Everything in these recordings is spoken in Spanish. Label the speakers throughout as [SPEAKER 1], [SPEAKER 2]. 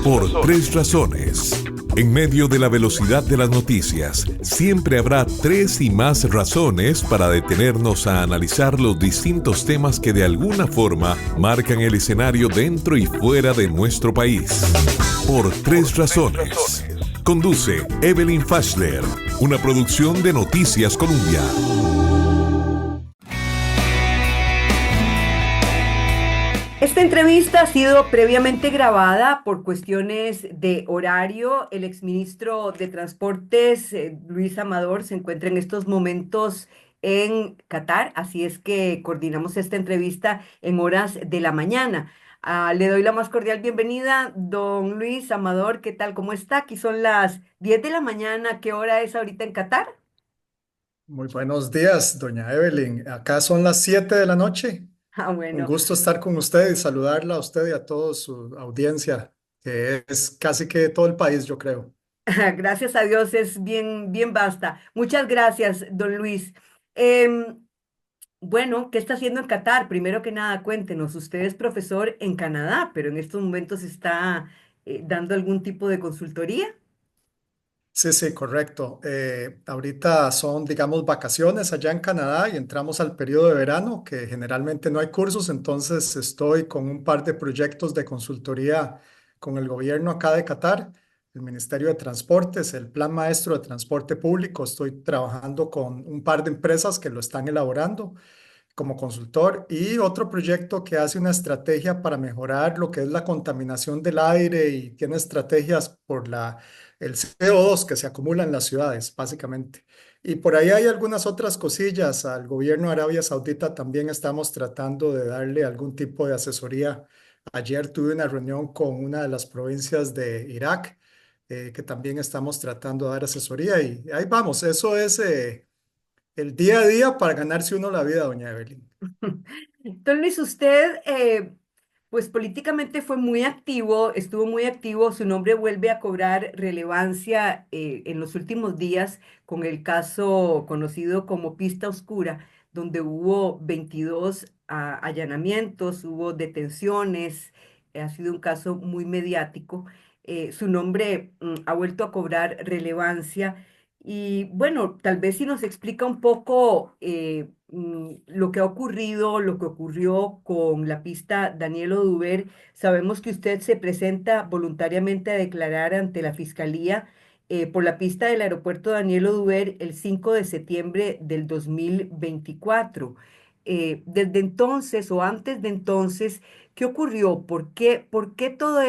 [SPEAKER 1] Por tres razones. En medio de la velocidad de las noticias, siempre habrá tres y más razones para detenernos a analizar los distintos temas que de alguna forma marcan el escenario dentro y fuera de nuestro país. Por tres razones. Conduce Evelyn Fashler, una producción de Noticias Colombia.
[SPEAKER 2] Esta entrevista ha sido previamente grabada por cuestiones de horario. El exministro de Transportes, Luis Amador, se encuentra en estos momentos en Qatar, así es que coordinamos esta entrevista en horas de la mañana. Le doy la más cordial bienvenida, don Luis Amador. ¿Qué tal? ¿Cómo está? Aquí son las 10 de la mañana. ¿Qué hora es ahorita en Qatar?
[SPEAKER 3] Muy buenos días, doña Evelyn. Acá son las 7 de la noche.
[SPEAKER 2] Ah,
[SPEAKER 3] Un
[SPEAKER 2] bueno.
[SPEAKER 3] gusto estar con usted y saludarla a usted y a toda su audiencia, que es casi que todo el país, yo creo.
[SPEAKER 2] Gracias a Dios es bien, bien basta. Muchas gracias, don Luis. Em, bueno, ¿qué está haciendo en Qatar? Primero que nada, cuéntenos. Usted es profesor en Canadá, pero en estos momentos está dando algún tipo de consultoría.
[SPEAKER 3] Sí, sí, correcto. Ahorita son, digamos, vacaciones allá en Canadá y entramos al periodo de verano, que generalmente no hay cursos, entonces estoy con un par de proyectos de consultoría con el gobierno acá de Qatar, el Ministerio de Transportes, el Plan Maestro de Transporte Público. Estoy trabajando con un par de empresas que lo están elaborando como consultor y otro proyecto que hace una estrategia para mejorar lo que es la contaminación del aire y tiene estrategias por el CO2 que se acumula en las ciudades, básicamente. Y por ahí hay algunas otras cosillas. Al gobierno de Arabia Saudita también estamos tratando de darle algún tipo de asesoría. Ayer tuve una reunión con una de las provincias de Irak, que también estamos tratando de dar asesoría y ahí vamos. Eso es el día a día para ganarse uno la vida, doña Evelyn.
[SPEAKER 2] Don Luis, usted, pues políticamente fue muy activo, estuvo muy activo, su nombre vuelve a cobrar relevancia en los últimos días con el caso conocido como Pista Oscura, donde hubo 22 allanamientos, hubo detenciones, ha sido un caso muy mediático. Su nombre ha vuelto a cobrar relevancia. Y bueno, tal vez si nos explica un poco lo que ha ocurrido, lo que ocurrió con la pista Daniel Oduber. Sabemos que usted se presenta voluntariamente a declarar ante la Fiscalía por la pista del aeropuerto Daniel Oduber el 5 de septiembre del 2024. Desde entonces o antes de entonces, ¿qué ocurrió? Por qué todo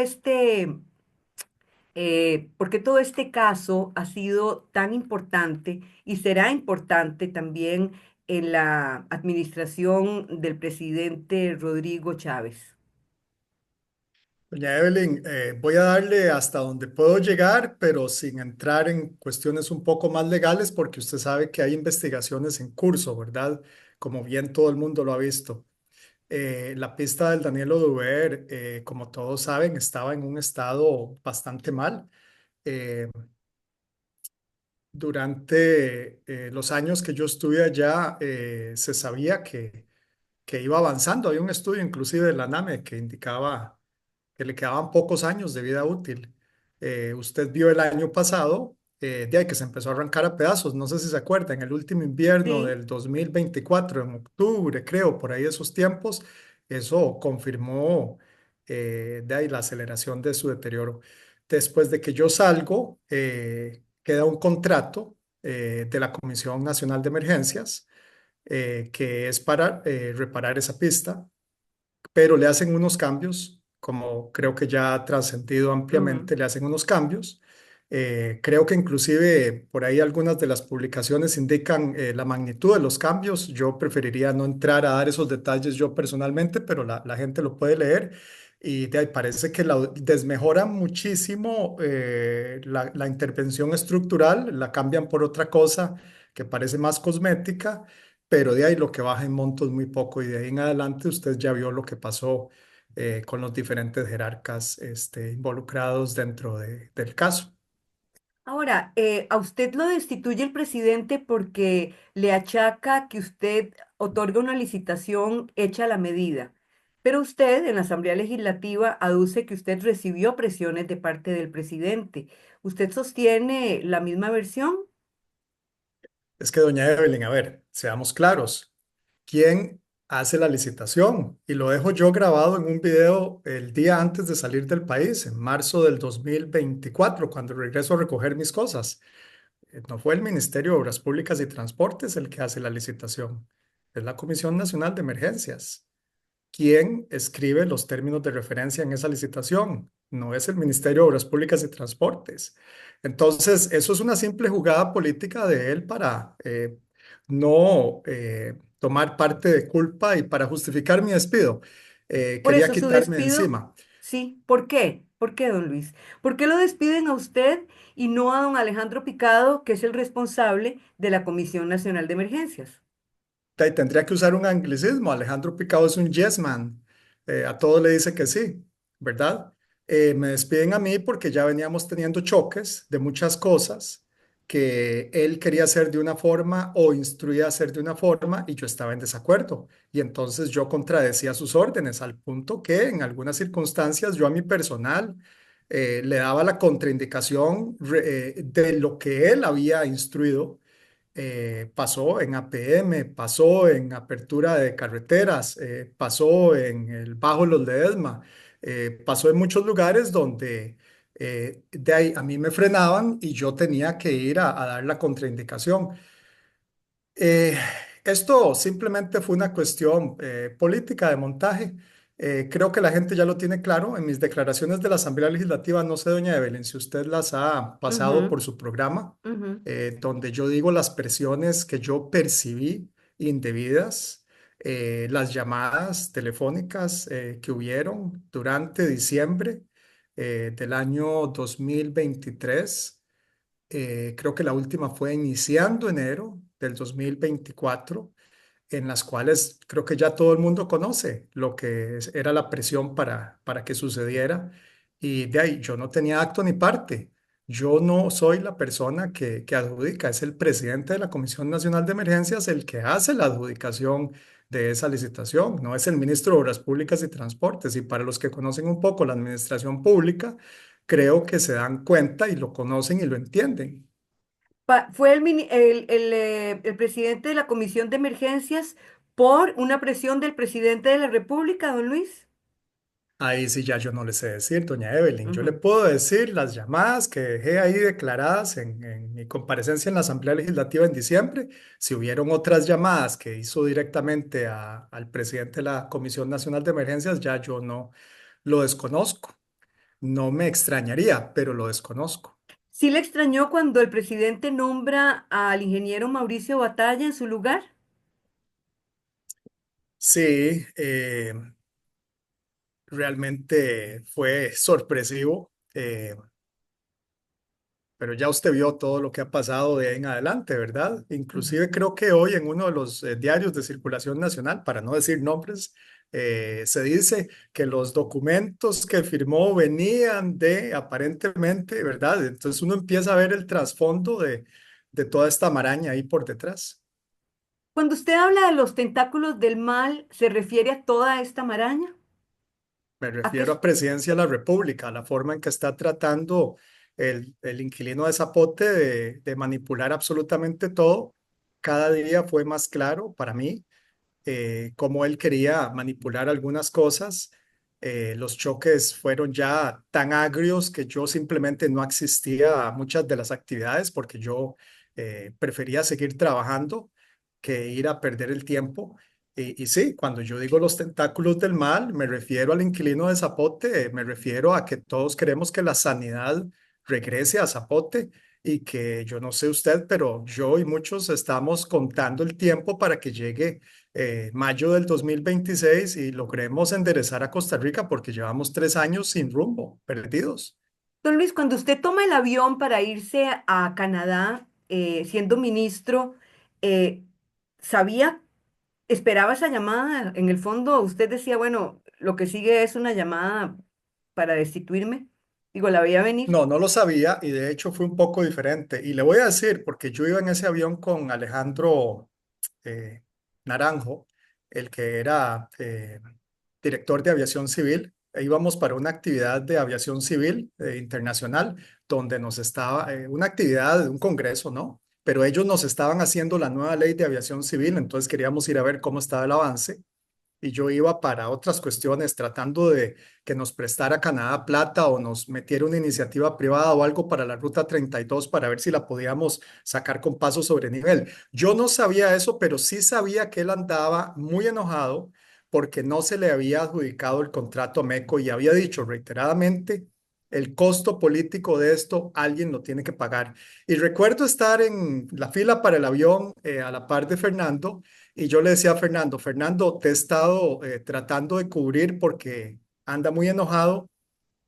[SPEAKER 2] por qué todo este caso ha sido tan importante y será importante también en la administración del presidente Rodrigo Chávez?
[SPEAKER 3] Doña Evelyn, voy a darle hasta donde puedo llegar, pero sin entrar en cuestiones un poco más legales, porque usted sabe que hay investigaciones en curso, ¿verdad? Como bien todo el mundo lo ha visto. La pista del Daniel Oduber, como todos saben, estaba en un estado bastante mal. Eh, Durante los años que yo estuve allá, se sabía que iba avanzando. Había un estudio inclusive de la NAME que indicaba que le quedaban pocos años de vida útil. Usted vio el año pasado, de ahí que se empezó a arrancar a pedazos. No sé si se acuerda, en el último invierno
[SPEAKER 2] Sí.
[SPEAKER 3] del 2024, en octubre, creo, por ahí esos tiempos, eso confirmó de ahí la aceleración de su deterioro. Después de que yo salgo, queda un contrato de la Comisión Nacional de Emergencias, que es para reparar esa pista, pero le hacen unos cambios, como creo que ya ha trascendido
[SPEAKER 2] Ujú.
[SPEAKER 3] ampliamente, le hacen unos cambios. Creo que inclusive por ahí algunas de las publicaciones indican la magnitud de los cambios. Yo preferiría no entrar a dar esos detalles yo personalmente, pero la gente lo puede leer. Y de ahí parece que desmejora muchísimo la intervención estructural, la cambian por otra cosa que parece más cosmética, pero de ahí lo que baja en monto es muy poco y de ahí en adelante usted ya vio lo que pasó con los diferentes jerarcas involucrados dentro del caso.
[SPEAKER 2] Ahora, a usted lo destituye el presidente porque le achaca que usted otorga una licitación hecha a la medida. Pero usted en la Asamblea Legislativa aduce que usted recibió presiones de parte del presidente. ¿Usted sostiene la misma versión?
[SPEAKER 3] Es que, doña Evelyn, a ver, seamos claros. ¿Quién hace la licitación? Y lo dejo yo grabado en un video el día antes de salir del país, en marzo del 2024, cuando regreso a recoger mis cosas. No fue el Ministerio de Obras Públicas y Transportes el que hace la licitación, es la Comisión Nacional de Emergencias. ¿Quién escribe los términos de referencia en esa licitación? No es el Ministerio de Obras Públicas y Transportes. Entonces, eso es una simple jugada política de él para no tomar parte de culpa y para justificar mi despido.
[SPEAKER 2] Por
[SPEAKER 3] Quería
[SPEAKER 2] eso su
[SPEAKER 3] quitarme de
[SPEAKER 2] despido,
[SPEAKER 3] encima.
[SPEAKER 2] sí. ¿Por qué? ¿Por qué, don Luis? ¿Por qué lo despiden a usted y no a don Alejandro Picado, que es el responsable de la Comisión Nacional de Emergencias?
[SPEAKER 3] Tendría que usar un anglicismo. Alejandro Picado es un yes man. A todo le dice que sí, ¿verdad? Me despiden a mí porque ya veníamos teniendo choques de muchas cosas que él quería hacer de una forma o instruía a hacer de una forma y yo estaba en desacuerdo. Y entonces yo contradecía sus órdenes al punto que en algunas circunstancias yo a mi personal le daba la contraindicación de lo que él había instruido. Pasó en APM, pasó en apertura de carreteras, pasó en el Bajo Los Ledesma, pasó en muchos lugares donde de ahí a mí me frenaban y yo tenía que ir a dar la contraindicación. Eh, Esto simplemente fue una cuestión política de montaje. Creo que la gente ya lo tiene claro. En mis declaraciones de la Asamblea Legislativa, no sé, doña Evelyn, si usted las ha pasado
[SPEAKER 2] Ujú,
[SPEAKER 3] por su programa,
[SPEAKER 2] ujú.
[SPEAKER 3] donde yo digo las presiones que yo percibí indebidas, las llamadas telefónicas que hubieron durante diciembre del año 2023. Creo que la última fue iniciando enero del 2024, en las cuales creo que ya todo el mundo conoce lo que era la presión para que sucediera. Y de ahí yo no tenía acto ni parte. Yo no soy la persona que adjudica, es el presidente de la Comisión Nacional de Emergencias el que hace la adjudicación de esa licitación, no es el ministro de Obras Públicas y Transportes. Y para los que conocen un poco la administración pública, creo que se dan cuenta y lo conocen y lo entienden.
[SPEAKER 2] Fue el presidente de la Comisión de Emergencias por una presión del presidente de la República, don Luis.
[SPEAKER 3] Ahí sí ya yo no le sé decir, doña Evelyn. Yo le
[SPEAKER 2] Ujú.
[SPEAKER 3] puedo decir las llamadas que dejé ahí declaradas en mi comparecencia en la Asamblea Legislativa en diciembre. Si hubieron otras llamadas que hizo directamente al presidente de la Comisión Nacional de Emergencias, ya yo no lo desconozco. No me extrañaría, pero lo desconozco.
[SPEAKER 2] ¿Sí le extrañó cuando el presidente nombra al ingeniero Mauricio Batalla en su lugar?
[SPEAKER 3] Sí, realmente fue sorpresivo. Pero ya usted vio todo lo que ha pasado de ahí en adelante, ¿verdad?
[SPEAKER 2] Ujú.
[SPEAKER 3] Inclusive creo que hoy en uno de los diarios de circulación nacional, para no decir nombres, se dice que los documentos que firmó venían de, aparentemente, ¿verdad? Entonces uno empieza a ver el trasfondo de toda esta maraña ahí por detrás.
[SPEAKER 2] Cuando usted habla de los tentáculos del mal, ¿se refiere a toda esta maraña?
[SPEAKER 3] Me
[SPEAKER 2] ¿A qué?
[SPEAKER 3] refiero a Presidencia de la República, la forma en que está tratando el inquilino de Zapote de manipular absolutamente todo. Cada día fue más claro para mí cómo él quería manipular algunas cosas. Los choques fueron ya tan agrios que yo simplemente no asistía a muchas de las actividades porque yo prefería seguir trabajando que ir a perder el tiempo. Y sí, cuando yo digo los tentáculos del mal, me refiero al inquilino de Zapote, me refiero a que todos queremos que la sanidad regrese a Zapote y que yo no sé usted, pero yo y muchos estamos contando el tiempo para que llegue mayo del 2026 y logremos enderezar a Costa Rica porque llevamos 3 años sin rumbo, perdidos.
[SPEAKER 2] Don Luis, cuando usted toma el avión para irse a Canadá, siendo ministro, eh, ¿sabía, esperaba esa llamada? En el fondo, usted decía, bueno, lo que sigue es una llamada para destituirme. Digo, ¿la veía venir?
[SPEAKER 3] No, no lo sabía y de hecho fue un poco diferente. Y le voy a decir, porque yo iba en ese avión con Alejandro eh, Naranjo, el que era director de aviación civil. E íbamos para una actividad de aviación civil internacional, donde nos estaba, una actividad de un congreso, ¿no? Pero ellos nos estaban haciendo la nueva ley de aviación civil, entonces queríamos ir a ver cómo estaba el avance y yo iba para otras cuestiones tratando de que nos prestara Canadá plata o nos metiera una iniciativa privada o algo para la Ruta 32 para ver si la podíamos sacar con paso sobre nivel. Yo no sabía eso, pero sí sabía que él andaba muy enojado porque no se le había adjudicado el contrato a MECO y había dicho reiteradamente, el costo político de esto alguien lo tiene que pagar. Y recuerdo estar en la fila para el avión a la par de Fernando y yo le decía a Fernando, Fernando, te he estado tratando de cubrir porque anda muy enojado,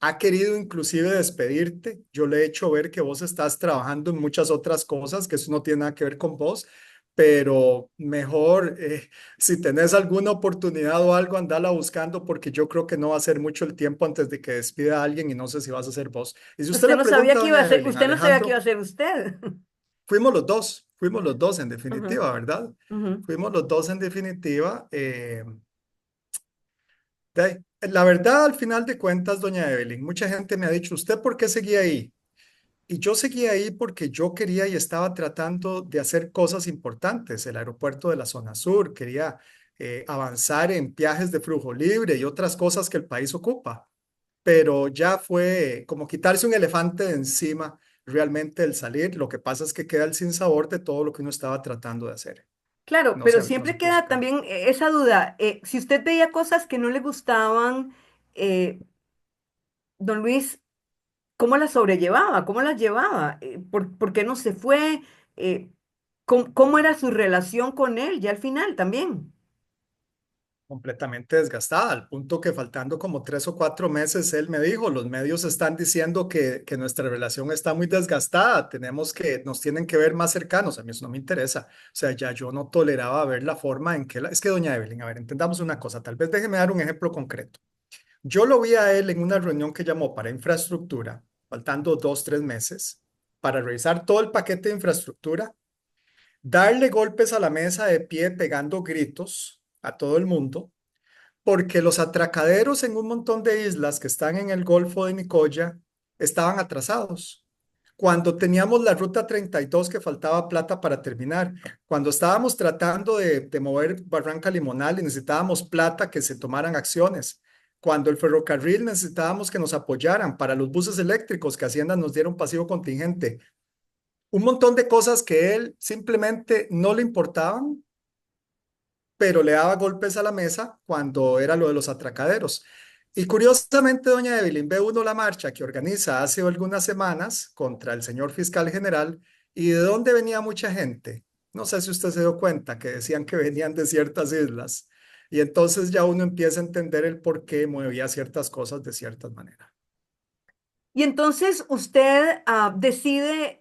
[SPEAKER 3] ha querido inclusive despedirte, yo le he hecho ver que vos estás trabajando en muchas otras cosas, que eso no tiene nada que ver con vos, pero mejor si tenés alguna oportunidad o algo, andala buscando porque yo creo que no va a ser mucho el tiempo antes de que despida a alguien y no sé si vas a ser vos. Y si usted
[SPEAKER 2] Usted
[SPEAKER 3] le
[SPEAKER 2] no sabía
[SPEAKER 3] pregunta a
[SPEAKER 2] que iba a
[SPEAKER 3] doña
[SPEAKER 2] ser,
[SPEAKER 3] Evelyn,
[SPEAKER 2] usted no sabía que iba a
[SPEAKER 3] Alejandro,
[SPEAKER 2] ser usted.
[SPEAKER 3] fuimos los dos en
[SPEAKER 2] Ujú,
[SPEAKER 3] definitiva, ¿verdad?
[SPEAKER 2] ujú.
[SPEAKER 3] Fuimos los dos en definitiva. La verdad, al final de cuentas, doña Evelyn, mucha gente me ha dicho, ¿usted por qué seguía ahí? Y yo seguía ahí porque yo quería y estaba tratando de hacer cosas importantes. El aeropuerto de la zona sur, quería avanzar en viajes de flujo libre y otras cosas que el país ocupa. Pero ya fue como quitarse un elefante de encima realmente el salir. Lo que pasa es que queda el sinsabor de todo lo que uno estaba tratando de hacer.
[SPEAKER 2] Claro,
[SPEAKER 3] No
[SPEAKER 2] pero
[SPEAKER 3] sé, no
[SPEAKER 2] siempre
[SPEAKER 3] sé qué se
[SPEAKER 2] queda
[SPEAKER 3] cree.
[SPEAKER 2] también esa duda. Si usted veía cosas que no le gustaban, eh, don Luis, ¿cómo las sobrellevaba? ¿Cómo las llevaba? ¿Por qué no se fue? ¿Cómo era su relación con él ya al final también?
[SPEAKER 3] Completamente desgastada, al punto que faltando como 3 o 4 meses, él me dijo, los medios están diciendo que nuestra relación está muy desgastada, nos tienen que ver más cercanos, a mí eso no me interesa, o sea, ya yo no toleraba ver la forma en que, es que doña Evelyn, a ver, entendamos una cosa, tal vez déjeme dar un ejemplo concreto. Yo lo vi a él en una reunión que llamó para infraestructura, faltando 2, 3 meses, para revisar todo el paquete de infraestructura, darle golpes a la mesa de pie, pegando gritos a todo el mundo porque los atracaderos en un montón de islas que están en el Golfo de Nicoya estaban atrasados. Cuando teníamos la Ruta 32 que faltaba plata para terminar, cuando estábamos tratando de mover Barranca Limonal y necesitábamos plata que se tomaran acciones, cuando el ferrocarril necesitábamos que nos apoyaran para los buses eléctricos que Hacienda nos diera un pasivo contingente, un montón de cosas que él simplemente no le importaban pero le daba golpes a la mesa cuando era lo de los atracaderos. Y curiosamente, doña Evelyn, ve uno la marcha que organiza hace algunas semanas contra el señor fiscal general y de dónde venía mucha gente. No sé si usted se dio cuenta que decían que venían de ciertas islas. Y entonces ya uno empieza a entender el por qué movía ciertas cosas de ciertas maneras.
[SPEAKER 2] Y entonces usted decide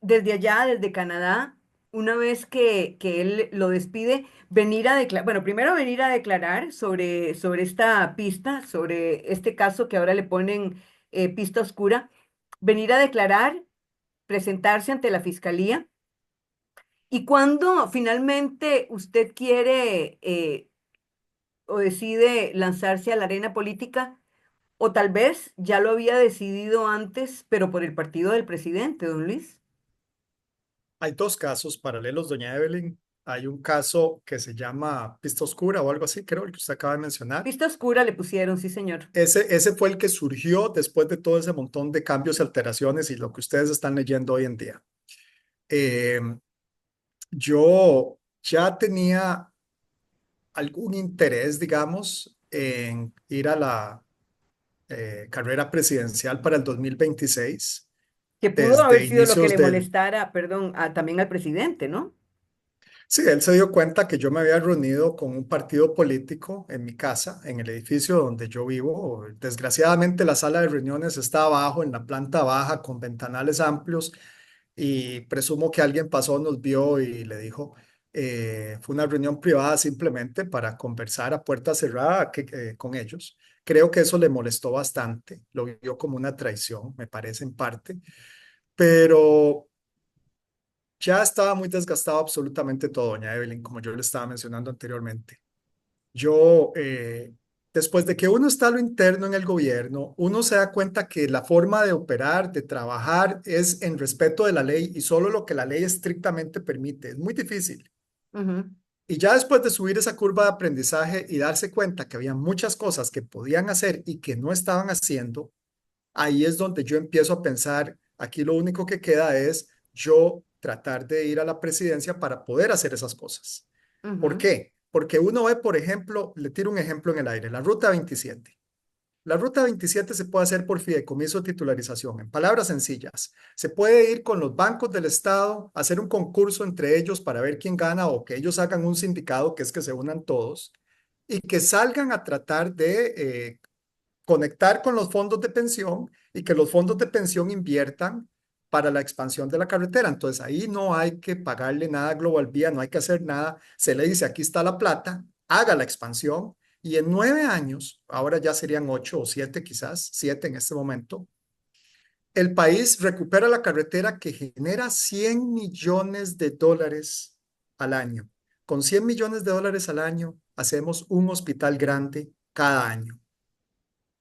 [SPEAKER 2] desde allá, desde Canadá, una vez que él lo despide, venir a declarar, bueno, primero venir a declarar sobre esta pista, sobre este caso que ahora le ponen pista oscura, venir a declarar, presentarse ante la fiscalía. Y cuando finalmente usted quiere o decide lanzarse a la arena política, o tal vez ya lo había decidido antes, pero por el partido del presidente, don Luis.
[SPEAKER 3] Hay dos casos paralelos, doña Evelyn. Hay un caso que se llama Pista Oscura o algo así, creo, el que usted acaba de mencionar.
[SPEAKER 2] Pista oscura le pusieron, sí, señor.
[SPEAKER 3] Ese fue el que surgió después de todo ese montón de cambios y alteraciones y lo que ustedes están leyendo hoy en día. Eh, yo ya tenía algún interés, digamos, en ir a la carrera presidencial para el 2026,
[SPEAKER 2] Que pudo haber
[SPEAKER 3] desde
[SPEAKER 2] sido lo que
[SPEAKER 3] inicios
[SPEAKER 2] le
[SPEAKER 3] del.
[SPEAKER 2] molestara, perdón, también al presidente, ¿no?
[SPEAKER 3] Sí, él se dio cuenta que yo me había reunido con un partido político en mi casa, en el edificio donde yo vivo. Desgraciadamente la sala de reuniones está abajo, en la planta baja, con ventanales amplios, y presumo que alguien pasó, nos vio y le dijo, fue una reunión privada simplemente para conversar a puerta cerrada con ellos. Creo que eso le molestó bastante, lo vio como una traición, me parece en parte, pero ya estaba muy desgastado absolutamente todo, doña Evelyn, como yo le estaba mencionando anteriormente. Yo, después de que uno está a lo interno en el gobierno, uno se da cuenta que la forma de operar, de trabajar, es en respeto de la ley y solo lo que la ley estrictamente permite. Es muy difícil.
[SPEAKER 2] Ujú,
[SPEAKER 3] Y ya después de subir esa curva de aprendizaje y darse cuenta que había muchas cosas que podían hacer y que no estaban haciendo, ahí es donde yo empiezo a pensar, aquí lo único que queda es yo tratar de ir a la presidencia para poder hacer esas cosas. ¿Por
[SPEAKER 2] ujú,
[SPEAKER 3] qué? Porque uno ve, por ejemplo, le tiro un ejemplo en el aire, la Ruta 27. La Ruta 27 se puede hacer por fideicomiso de titularización. En palabras sencillas, se puede ir con los bancos del Estado, hacer un concurso entre ellos para ver quién gana o que ellos hagan un sindicato, que es que se unan todos, y que salgan a tratar de conectar con los fondos de pensión y que los fondos de pensión inviertan para la expansión de la carretera. Entonces ahí no hay que pagarle nada a Global Vía, no hay que hacer nada. Se le dice, aquí está la plata, haga la expansión y en 9 años, ahora ya serían 8 o 7 quizás, 7 en este momento, el país recupera la carretera que genera $100 millones al año. Con $100 millones al año hacemos un hospital grande cada año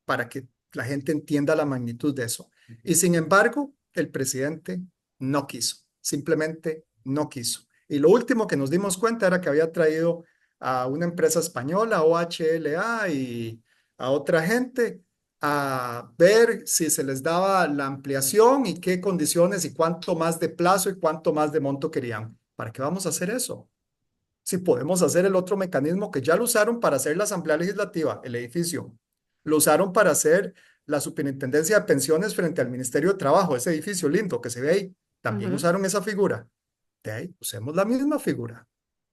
[SPEAKER 3] para que la gente entienda la magnitud de eso. Y sin embargo, el presidente no quiso, simplemente no quiso. Y lo último que nos dimos cuenta era que había traído a una empresa española, OHLA, y a otra gente a ver si se les daba la ampliación y qué condiciones y cuánto más de plazo y cuánto más de monto querían. ¿Para qué vamos a hacer eso? Si podemos hacer el otro mecanismo que ya lo usaron para hacer la Asamblea Legislativa, el edificio, lo usaron para hacer la Superintendencia de Pensiones frente al Ministerio de Trabajo, ese edificio lindo que se ve ahí, también
[SPEAKER 2] ujú.
[SPEAKER 3] usaron esa figura. De ahí, usemos la misma figura.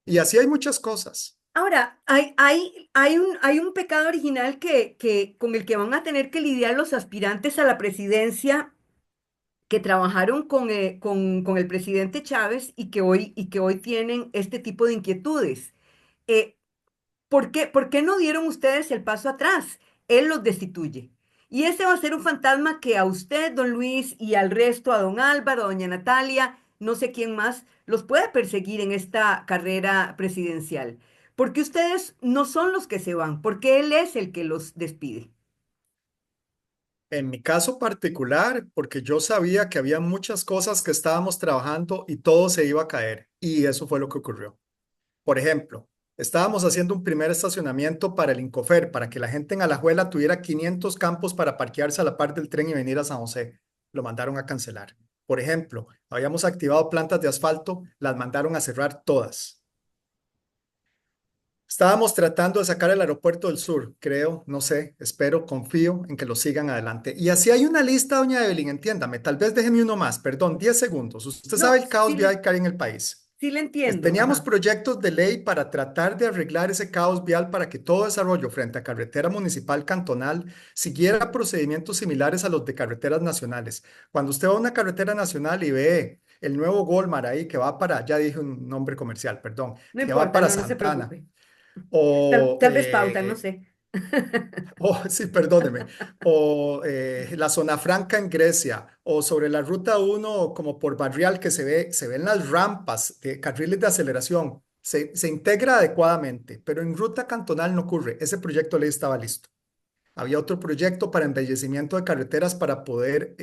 [SPEAKER 3] Y así hay muchas cosas.
[SPEAKER 2] Ahora, hay un pecado original con el que van a tener que lidiar los aspirantes a la presidencia que trabajaron con el presidente Chávez y que hoy tienen este tipo de inquietudes. Eh, por qué no dieron ustedes el paso atrás? Él los destituye. Y ese va a ser un fantasma que a usted, don Luis, y al resto, a don Álvaro, a doña Natalia, no sé quién más, los puede perseguir en esta carrera presidencial. Porque ustedes no son los que se van, porque él es el que los despide.
[SPEAKER 3] En mi caso particular, porque yo sabía que había muchas cosas que estábamos trabajando y todo se iba a caer. Y eso fue lo que ocurrió. Por ejemplo, estábamos haciendo un primer estacionamiento para el Incofer, para que la gente en Alajuela tuviera 500 campos para parquearse a la par del tren y venir a San José. Lo mandaron a cancelar. Por ejemplo, habíamos activado plantas de asfalto, las mandaron a cerrar todas. Estábamos tratando de sacar el aeropuerto del sur, creo, no sé, espero, confío en que lo sigan adelante. Y así hay una lista, doña Evelyn, entiéndame, tal vez déjeme uno más, perdón, 10 segundos. Usted sabe
[SPEAKER 2] No,
[SPEAKER 3] el caos vial que hay en el país.
[SPEAKER 2] sí le entiendo,
[SPEAKER 3] Teníamos
[SPEAKER 2] ajá.
[SPEAKER 3] proyectos de ley para tratar de arreglar ese caos vial para que todo desarrollo frente a carretera municipal cantonal siguiera procedimientos similares a los de carreteras nacionales. Cuando usted va a una carretera nacional y ve el nuevo Golmar ahí que va para, ya dije un nombre comercial, perdón,
[SPEAKER 2] No
[SPEAKER 3] que va
[SPEAKER 2] importa,
[SPEAKER 3] para
[SPEAKER 2] no, no se
[SPEAKER 3] Santana,
[SPEAKER 2] preocupe.
[SPEAKER 3] o
[SPEAKER 2] Tal vez pauta, no sé.
[SPEAKER 3] oh, sí, perdóneme. O la zona franca en Grecia, o sobre la ruta 1 como por Barrial que se ven las rampas de carriles de aceleración. Se integra adecuadamente, pero en ruta cantonal no ocurre. Ese proyecto de ley estaba listo. Había otro proyecto para embellecimiento de carreteras para poder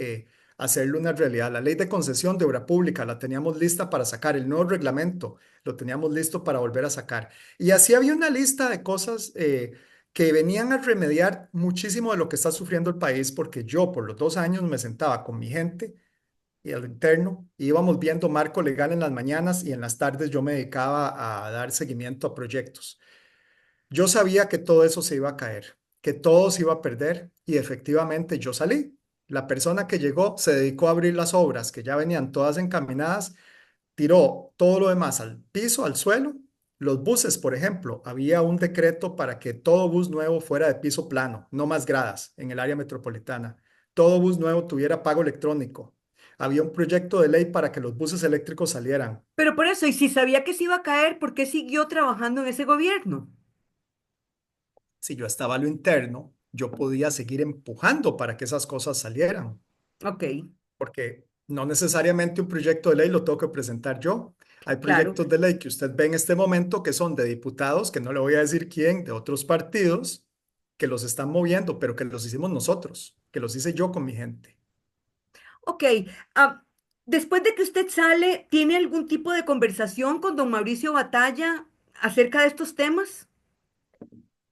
[SPEAKER 3] hacerlo una realidad. La ley de concesión de obra pública la teníamos lista para sacar. El nuevo reglamento lo teníamos listo para volver a sacar. Y así había una lista de cosas que venían a remediar muchísimo de lo que está sufriendo el país, porque yo por los 2 años me sentaba con mi gente y a lo interno, y íbamos viendo marco legal en las mañanas y en las tardes yo me dedicaba a dar seguimiento a proyectos. Yo sabía que todo eso se iba a caer, que todo se iba a perder y efectivamente yo salí. La persona que llegó se dedicó a abrir las obras que ya venían todas encaminadas, tiró todo lo demás al piso, al suelo. Los buses, por ejemplo, había un decreto para que todo bus nuevo fuera de piso plano, no más gradas en el área metropolitana. Todo bus nuevo tuviera pago electrónico. Había un proyecto de ley para que los buses eléctricos salieran.
[SPEAKER 2] Pero por eso, y si sabía que se iba a caer, ¿por qué siguió trabajando en ese gobierno?
[SPEAKER 3] Si yo estaba a lo interno, yo podía seguir empujando para que esas cosas salieran,
[SPEAKER 2] Ok,
[SPEAKER 3] porque no necesariamente un proyecto de ley lo tengo que presentar yo. Hay
[SPEAKER 2] claro.
[SPEAKER 3] proyectos de ley que usted ve en este momento que son de diputados, que no le voy a decir quién, de otros partidos, que los están moviendo, pero que los hicimos nosotros, que los hice yo con mi gente.
[SPEAKER 2] Ok, ah, después de que usted sale, ¿tiene algún tipo de conversación con don Mauricio Batalla acerca de estos temas?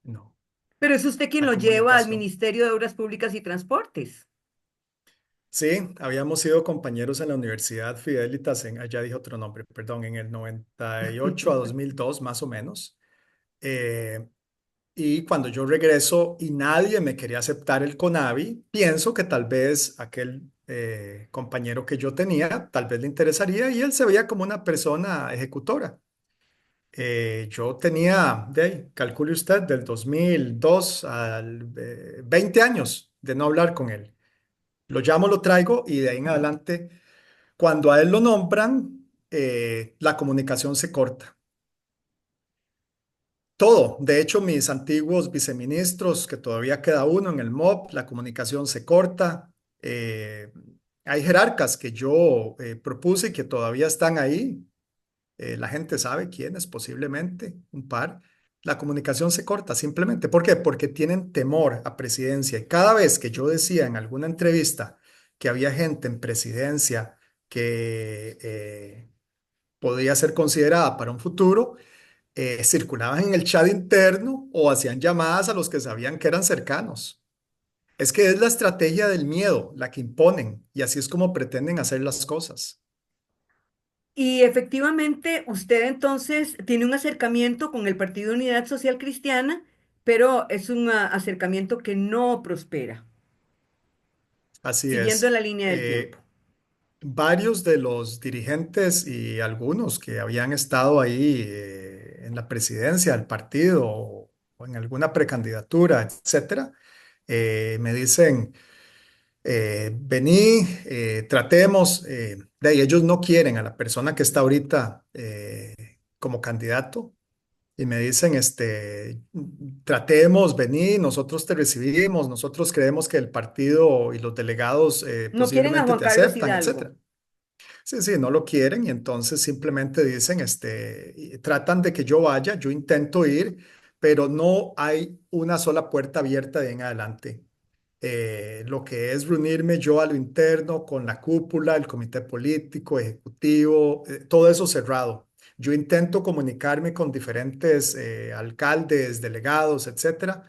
[SPEAKER 3] No,
[SPEAKER 2] Pero es usted quien
[SPEAKER 3] la
[SPEAKER 2] lo lleva al
[SPEAKER 3] comunicación.
[SPEAKER 2] Ministerio de Obras Públicas y Transportes.
[SPEAKER 3] Sí, habíamos sido compañeros en la Universidad Fidelitas, allá dije otro nombre, perdón, en el 98 a 2002 más o menos. Eh, y cuando yo regreso y nadie me quería aceptar el CONAVI, pienso que tal vez aquel compañero que yo tenía, tal vez le interesaría y él se veía como una persona ejecutora. Yo tenía, calcule usted, del 2002 al 20 años de no hablar con él. Lo llamo, lo traigo y de ahí en adelante, cuando a él lo nombran, la comunicación se corta. Todo. De hecho, mis antiguos viceministros, que todavía queda uno en el MOP, la comunicación se corta. Eh, Hay jerarcas que yo propuse y que todavía están ahí. La gente sabe quiénes, posiblemente, un par. La comunicación se corta simplemente. ¿Por qué? Porque tienen temor a presidencia. Y cada vez que yo decía en alguna entrevista que había gente en presidencia que podía ser considerada para un futuro, circulaban en el chat interno o hacían llamadas a los que sabían que eran cercanos. Es que es la estrategia del miedo la que imponen y así es como pretenden hacer las cosas.
[SPEAKER 2] Y efectivamente, usted entonces tiene un acercamiento con el Partido Unidad Social Cristiana, pero es un acercamiento que no prospera,
[SPEAKER 3] Así
[SPEAKER 2] siguiendo
[SPEAKER 3] es.
[SPEAKER 2] la línea del tiempo.
[SPEAKER 3] Varios de los dirigentes y algunos que habían estado ahí en la presidencia del partido o en alguna precandidatura, etcétera, me dicen, vení, tratemos, de ahí ellos no quieren a la persona que está ahorita como candidato y me dicen, tratemos, vení, nosotros te recibimos, nosotros creemos que el partido y los delegados
[SPEAKER 2] No quieren a
[SPEAKER 3] posiblemente
[SPEAKER 2] Juan
[SPEAKER 3] te
[SPEAKER 2] Carlos
[SPEAKER 3] aceptan,
[SPEAKER 2] Hidalgo.
[SPEAKER 3] etcétera. Sí, sí, no lo quieren y entonces simplemente dicen, y tratan de que yo vaya, yo intento ir, pero no hay una sola puerta abierta de en adelante. Lo que es reunirme yo a lo interno con la cúpula, el comité político, ejecutivo, todo eso cerrado. Yo intento comunicarme con diferentes alcaldes, delegados, etcétera.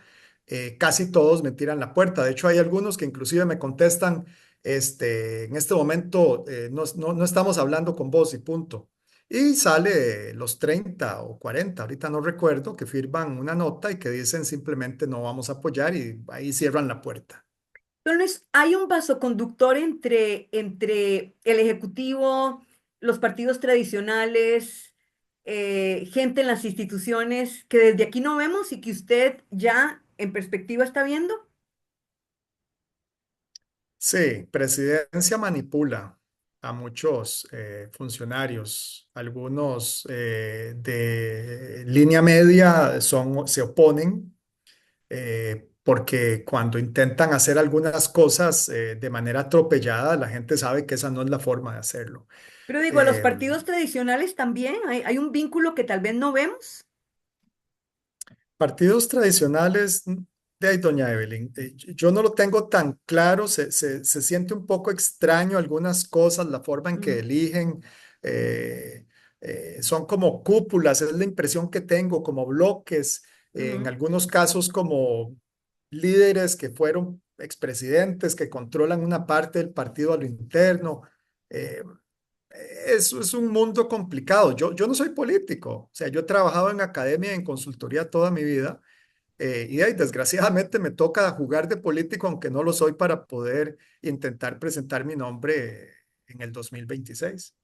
[SPEAKER 3] Casi todos me tiran la puerta. De hecho, hay algunos que inclusive me contestan, en este momento no estamos hablando con vos y punto. Y sale los 30 o 40 ahorita no recuerdo, que firman una nota y que dicen simplemente no vamos a apoyar y ahí cierran la puerta.
[SPEAKER 2] Entonces, hay un vasoconductor entre el Ejecutivo, los partidos tradicionales, gente en las instituciones que desde aquí no vemos y que usted ya en perspectiva está viendo.
[SPEAKER 3] Sí, presidencia manipula a muchos funcionarios. Algunos de línea media se oponen porque cuando intentan hacer algunas cosas de manera atropellada, la gente sabe que esa no es la forma de hacerlo.
[SPEAKER 2] Pero digo, a los
[SPEAKER 3] Eh,
[SPEAKER 2] partidos tradicionales también hay un vínculo que tal vez no vemos.
[SPEAKER 3] Partidos tradicionales de ahí, doña Evelyn, yo no lo tengo tan claro, se siente un poco extraño algunas cosas, la forma en que
[SPEAKER 2] Mm,
[SPEAKER 3] eligen, eh, son como cúpulas, es la impresión que tengo, como bloques, en
[SPEAKER 2] ujú.
[SPEAKER 3] algunos casos como líderes que fueron expresidentes, que controlan una parte del partido a lo interno. eh, Eso es un mundo complicado. Yo no soy político, o sea, yo he trabajado en academia, en consultoría toda mi vida, y ahí, desgraciadamente me toca jugar de político, aunque no lo soy, para poder intentar presentar mi nombre en el 2026.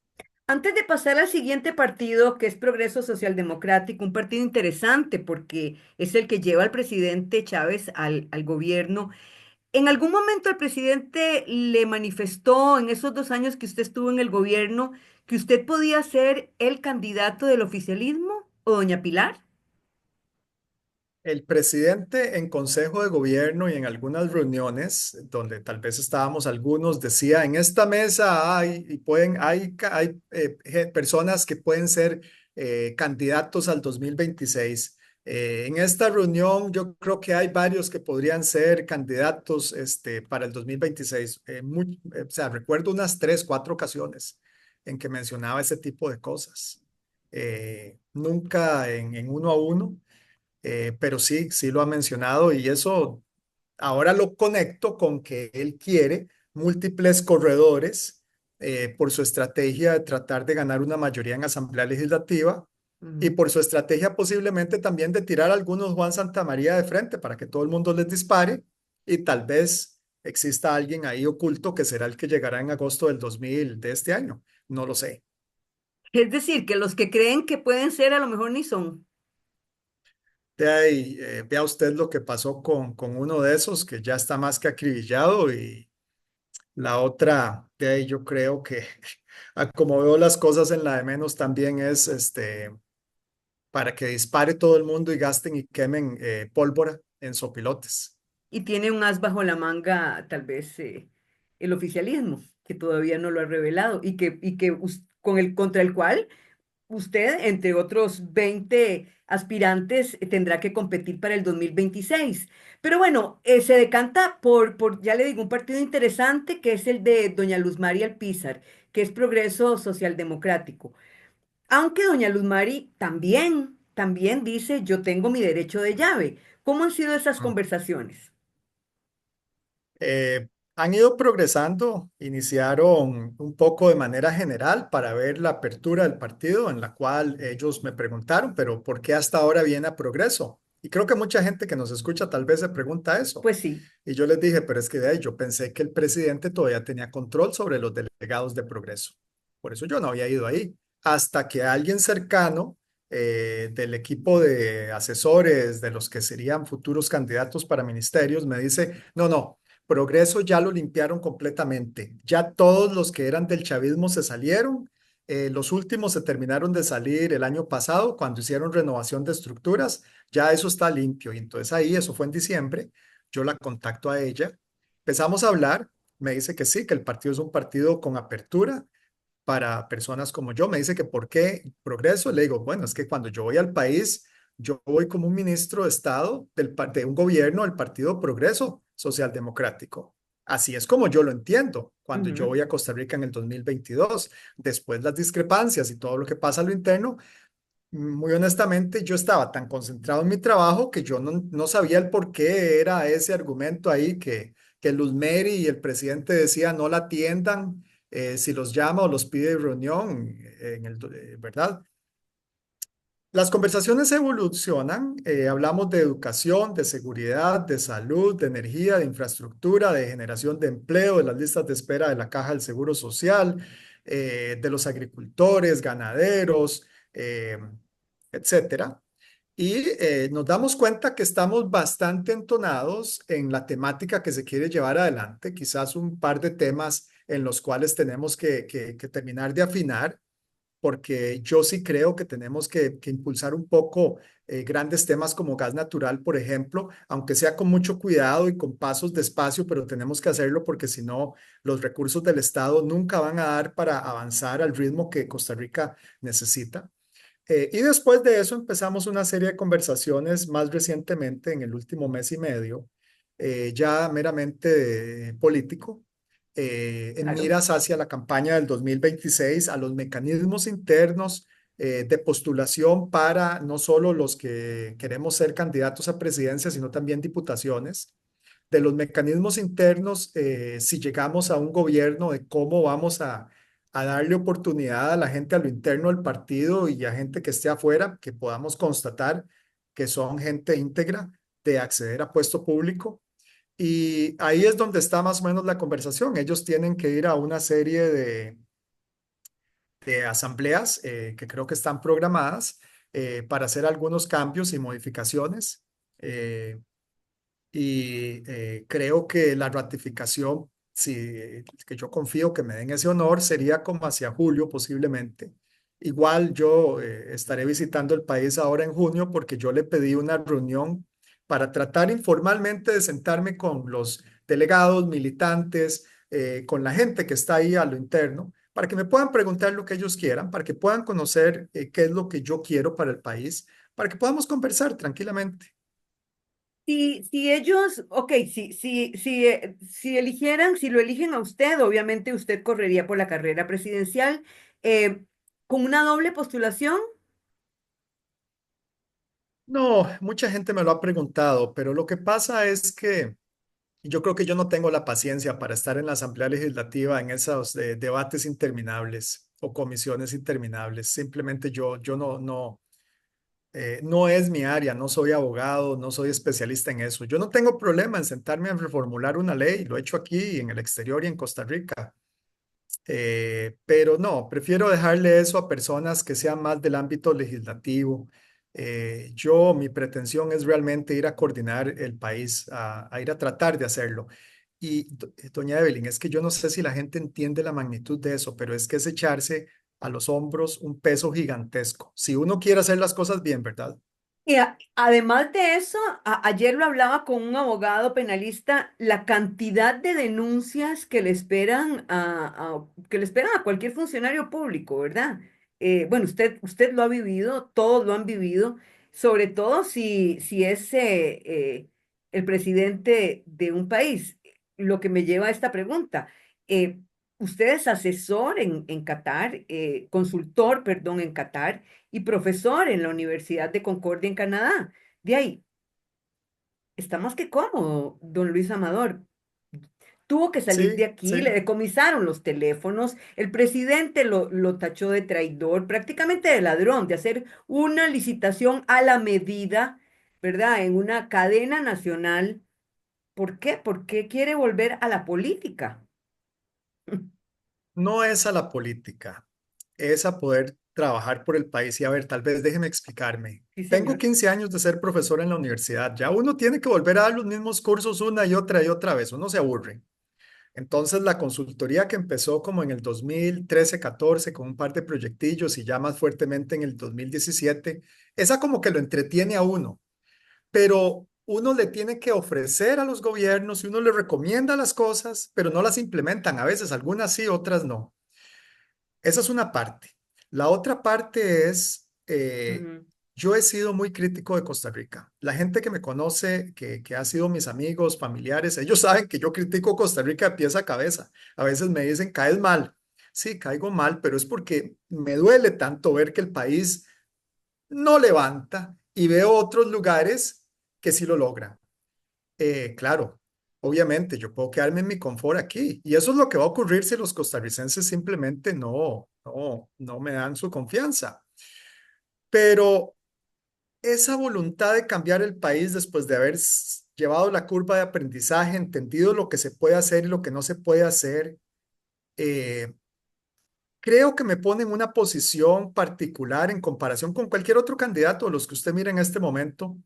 [SPEAKER 2] Antes de pasar al siguiente partido, que es Progreso Social Democrático, un partido interesante porque es el que lleva al presidente Chávez al gobierno. ¿En algún momento el presidente le manifestó en esos 2 años que usted estuvo en el gobierno que usted podía ser el candidato del oficialismo o doña Pilar?
[SPEAKER 3] El presidente en consejo de gobierno y en algunas reuniones donde tal vez estábamos algunos decía, en esta mesa hay personas que pueden ser candidatos al 2026. En esta reunión yo creo que hay varios que podrían ser candidatos para el 2026. O sea, recuerdo unas 3, 4 ocasiones en que mencionaba ese tipo de cosas. Nunca en uno a uno. Pero sí, sí lo ha mencionado y eso ahora lo conecto con que él quiere múltiples corredores por su estrategia de tratar de ganar una mayoría en Asamblea Legislativa y
[SPEAKER 2] Ujú.
[SPEAKER 3] por su estrategia posiblemente también de tirar a algunos Juan Santamaría de frente para que todo el mundo les dispare y tal vez exista alguien ahí oculto que será el que llegará en agosto del 2000 de este año. No lo sé.
[SPEAKER 2] Es decir, que los que creen que pueden ser a lo mejor ni son.
[SPEAKER 3] De ahí, vea usted lo que pasó con uno de esos que ya está más que acribillado y la otra, de ahí yo creo que como veo las cosas en la de menos también es para que dispare todo el mundo y gasten y quemen pólvora en sopilotes.
[SPEAKER 2] Y tiene un as bajo la manga, tal vez el oficialismo, que todavía no lo ha revelado con contra el cual usted, entre otros 20 aspirantes, tendrá que competir para el 2026. Pero bueno, se decanta ya le digo, un partido interesante que es el de doña Luz María Alpizar, que es Progreso Social Democrático. Aunque doña Luz Mari también dice, yo tengo mi derecho de llave. ¿Cómo han sido esas
[SPEAKER 3] Mm.
[SPEAKER 2] conversaciones?
[SPEAKER 3] Han ido progresando, iniciaron un poco de manera general para ver la apertura del partido en la cual ellos me preguntaron, pero ¿por qué hasta ahora viene a progreso? Y creo que mucha gente que nos escucha tal vez se pregunta eso.
[SPEAKER 2] Pues sí.
[SPEAKER 3] Y yo les dije, pero es que de ahí yo pensé que el presidente todavía tenía control sobre los delegados de progreso. Por eso yo no había ido ahí. Hasta que alguien cercano del equipo de asesores de los que serían futuros candidatos para ministerios me dice, no, no. Progreso ya lo limpiaron completamente. Ya todos los que eran del chavismo se salieron. Los últimos se terminaron de salir el año pasado cuando hicieron renovación de estructuras. Ya eso está limpio. Y entonces ahí, eso fue en diciembre, yo la contacto a ella. Empezamos a hablar. Me dice que sí, que el partido es un partido con apertura para personas como yo. Me dice que por qué Progreso. Le digo, bueno, es que cuando yo voy al país, yo voy como un ministro de Estado de un gobierno del Partido Progreso Social Democrático. Así es como yo lo entiendo cuando yo
[SPEAKER 2] Ujú.
[SPEAKER 3] voy a Costa Rica en el 2022. Después las discrepancias y todo lo que pasa a lo interno, muy honestamente, yo estaba tan concentrado en mi trabajo que yo no sabía el por qué era ese argumento ahí que Luz Mary y el presidente decía no la atiendan si los llama o los pide reunión, ¿verdad? Las conversaciones evolucionan, hablamos de educación, de seguridad, de salud, de energía, de infraestructura, de generación de empleo, de las listas de espera de la Caja del Seguro Social, de los agricultores, ganaderos, etcétera. Y nos damos cuenta que estamos bastante entonados en la temática que se quiere llevar adelante, quizás un par de temas en los cuales tenemos que terminar de afinar porque yo sí creo que tenemos que impulsar un poco grandes temas como gas natural, por ejemplo, aunque sea con mucho cuidado y con pasos despacio, pero tenemos que hacerlo porque si no, los recursos del Estado nunca van a dar para avanzar al ritmo que Costa Rica necesita. Y después de eso empezamos una serie de conversaciones más recientemente, en el último mes y medio, ya meramente político, en
[SPEAKER 2] Claro.
[SPEAKER 3] miras hacia la campaña del 2026, a los mecanismos internos de postulación para no solo los que queremos ser candidatos a presidencia, sino también diputaciones, de los mecanismos internos, si llegamos a un gobierno, de cómo vamos a darle oportunidad a la gente a lo interno del partido y a gente que esté afuera, que podamos constatar que son gente íntegra de acceder a puesto público. Y ahí es donde está más o menos la conversación. Ellos tienen que ir a una serie de asambleas que creo que están programadas para hacer algunos cambios y modificaciones. Creo que la ratificación, si, que yo confío que me den ese honor, sería como hacia julio posiblemente. Igual yo estaré visitando el país ahora en junio porque yo le pedí una reunión para tratar informalmente de sentarme con los delegados, militantes, con la gente que está ahí a lo interno, para que me puedan preguntar lo que ellos quieran, para que puedan conocer qué es lo que yo quiero para el país, para que podamos conversar tranquilamente.
[SPEAKER 2] Si ellos, ok, si eligieran, si lo eligen a usted, obviamente usted correría por la carrera presidencial con una doble postulación.
[SPEAKER 3] No, mucha gente me lo ha preguntado, pero lo que pasa es que yo creo que yo no tengo la paciencia para estar en la Asamblea Legislativa en esos debates interminables o comisiones interminables. Simplemente yo no es mi área, no soy abogado, no soy especialista en eso. Yo no tengo problema en sentarme a reformular una ley, lo he hecho aquí en el exterior y en Costa Rica. Pero no, prefiero dejarle eso a personas que sean más del ámbito legislativo. Mi pretensión es realmente ir a coordinar el país, a ir a tratar de hacerlo. Y doña Evelyn, es que yo no sé si la gente entiende la magnitud de eso, pero es que es echarse a los hombros un peso gigantesco. Si uno quiere hacer las cosas bien, ¿verdad?
[SPEAKER 2] Y además de eso, ayer lo hablaba con un abogado penalista, la cantidad de denuncias que le esperan que le esperan a cualquier funcionario público, ¿verdad? Bueno, usted lo ha vivido, todos lo han vivido, sobre todo si es el presidente de un país. Lo que me lleva a esta pregunta. eh, Usted es asesor en Qatar, consultor, perdón, en Qatar y profesor en la Universidad de Concordia en Canadá. De ahí, está más que cómodo, don Luis Amador. Tuvo que salir de
[SPEAKER 3] Sí,
[SPEAKER 2] aquí, le
[SPEAKER 3] sí.
[SPEAKER 2] decomisaron los teléfonos, el presidente lo tachó de traidor, prácticamente de ladrón, de hacer una licitación a la medida, ¿verdad? En una cadena nacional. ¿Por qué? Porque quiere volver a la política.
[SPEAKER 3] No es a la política, es a poder trabajar por el país. Y a ver, tal vez déjeme explicarme.
[SPEAKER 2] Sí,
[SPEAKER 3] Tengo
[SPEAKER 2] señor.
[SPEAKER 3] 15 años de ser profesor en la universidad. Ya uno tiene que volver a dar los mismos cursos una y otra vez. Uno se aburre. Entonces, la consultoría que empezó como en el 2013-14 con un par de proyectillos y ya más fuertemente en el 2017, esa como que lo entretiene a uno, pero uno le tiene que ofrecer a los gobiernos y uno le recomienda las cosas, pero no las implementan. A veces algunas sí, otras no. Esa es una parte. La otra parte es,
[SPEAKER 2] Ujú.
[SPEAKER 3] yo he sido muy crítico de Costa Rica. La gente que me conoce, que ha sido mis amigos, familiares, ellos saben que yo critico Costa Rica de pies a cabeza. A veces me dicen, caes mal. Sí, caigo mal, pero es porque me duele tanto ver que el país no levanta y veo otros lugares que sí lo logran. Claro, obviamente, yo puedo quedarme en mi confort aquí y eso es lo que va a ocurrir si los costarricenses simplemente no me dan su confianza. Pero esa voluntad de cambiar el país después de haber llevado la curva de aprendizaje, entendido lo que se puede hacer y lo que no se puede hacer, eh, creo que me pone en una posición particular en comparación con cualquier otro candidato de los que usted mira en este momento.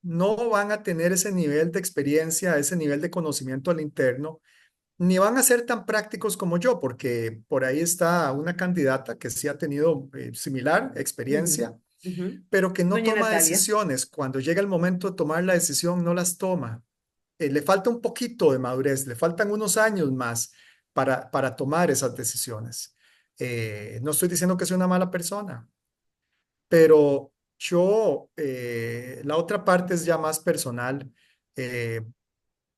[SPEAKER 3] No van a tener ese nivel de experiencia, ese nivel de conocimiento al interno, ni van a ser tan prácticos como yo, porque por ahí está una candidata que sí ha tenido similar
[SPEAKER 2] Ujú,
[SPEAKER 3] experiencia,
[SPEAKER 2] ujú.
[SPEAKER 3] pero que no
[SPEAKER 2] Doña
[SPEAKER 3] toma
[SPEAKER 2] Natalia.
[SPEAKER 3] decisiones. Cuando llega el momento de tomar la decisión, no las toma. Le falta un poquito de madurez, le faltan unos años más para tomar esas decisiones. No estoy diciendo que sea una mala persona, pero la otra parte es ya más personal. Eh,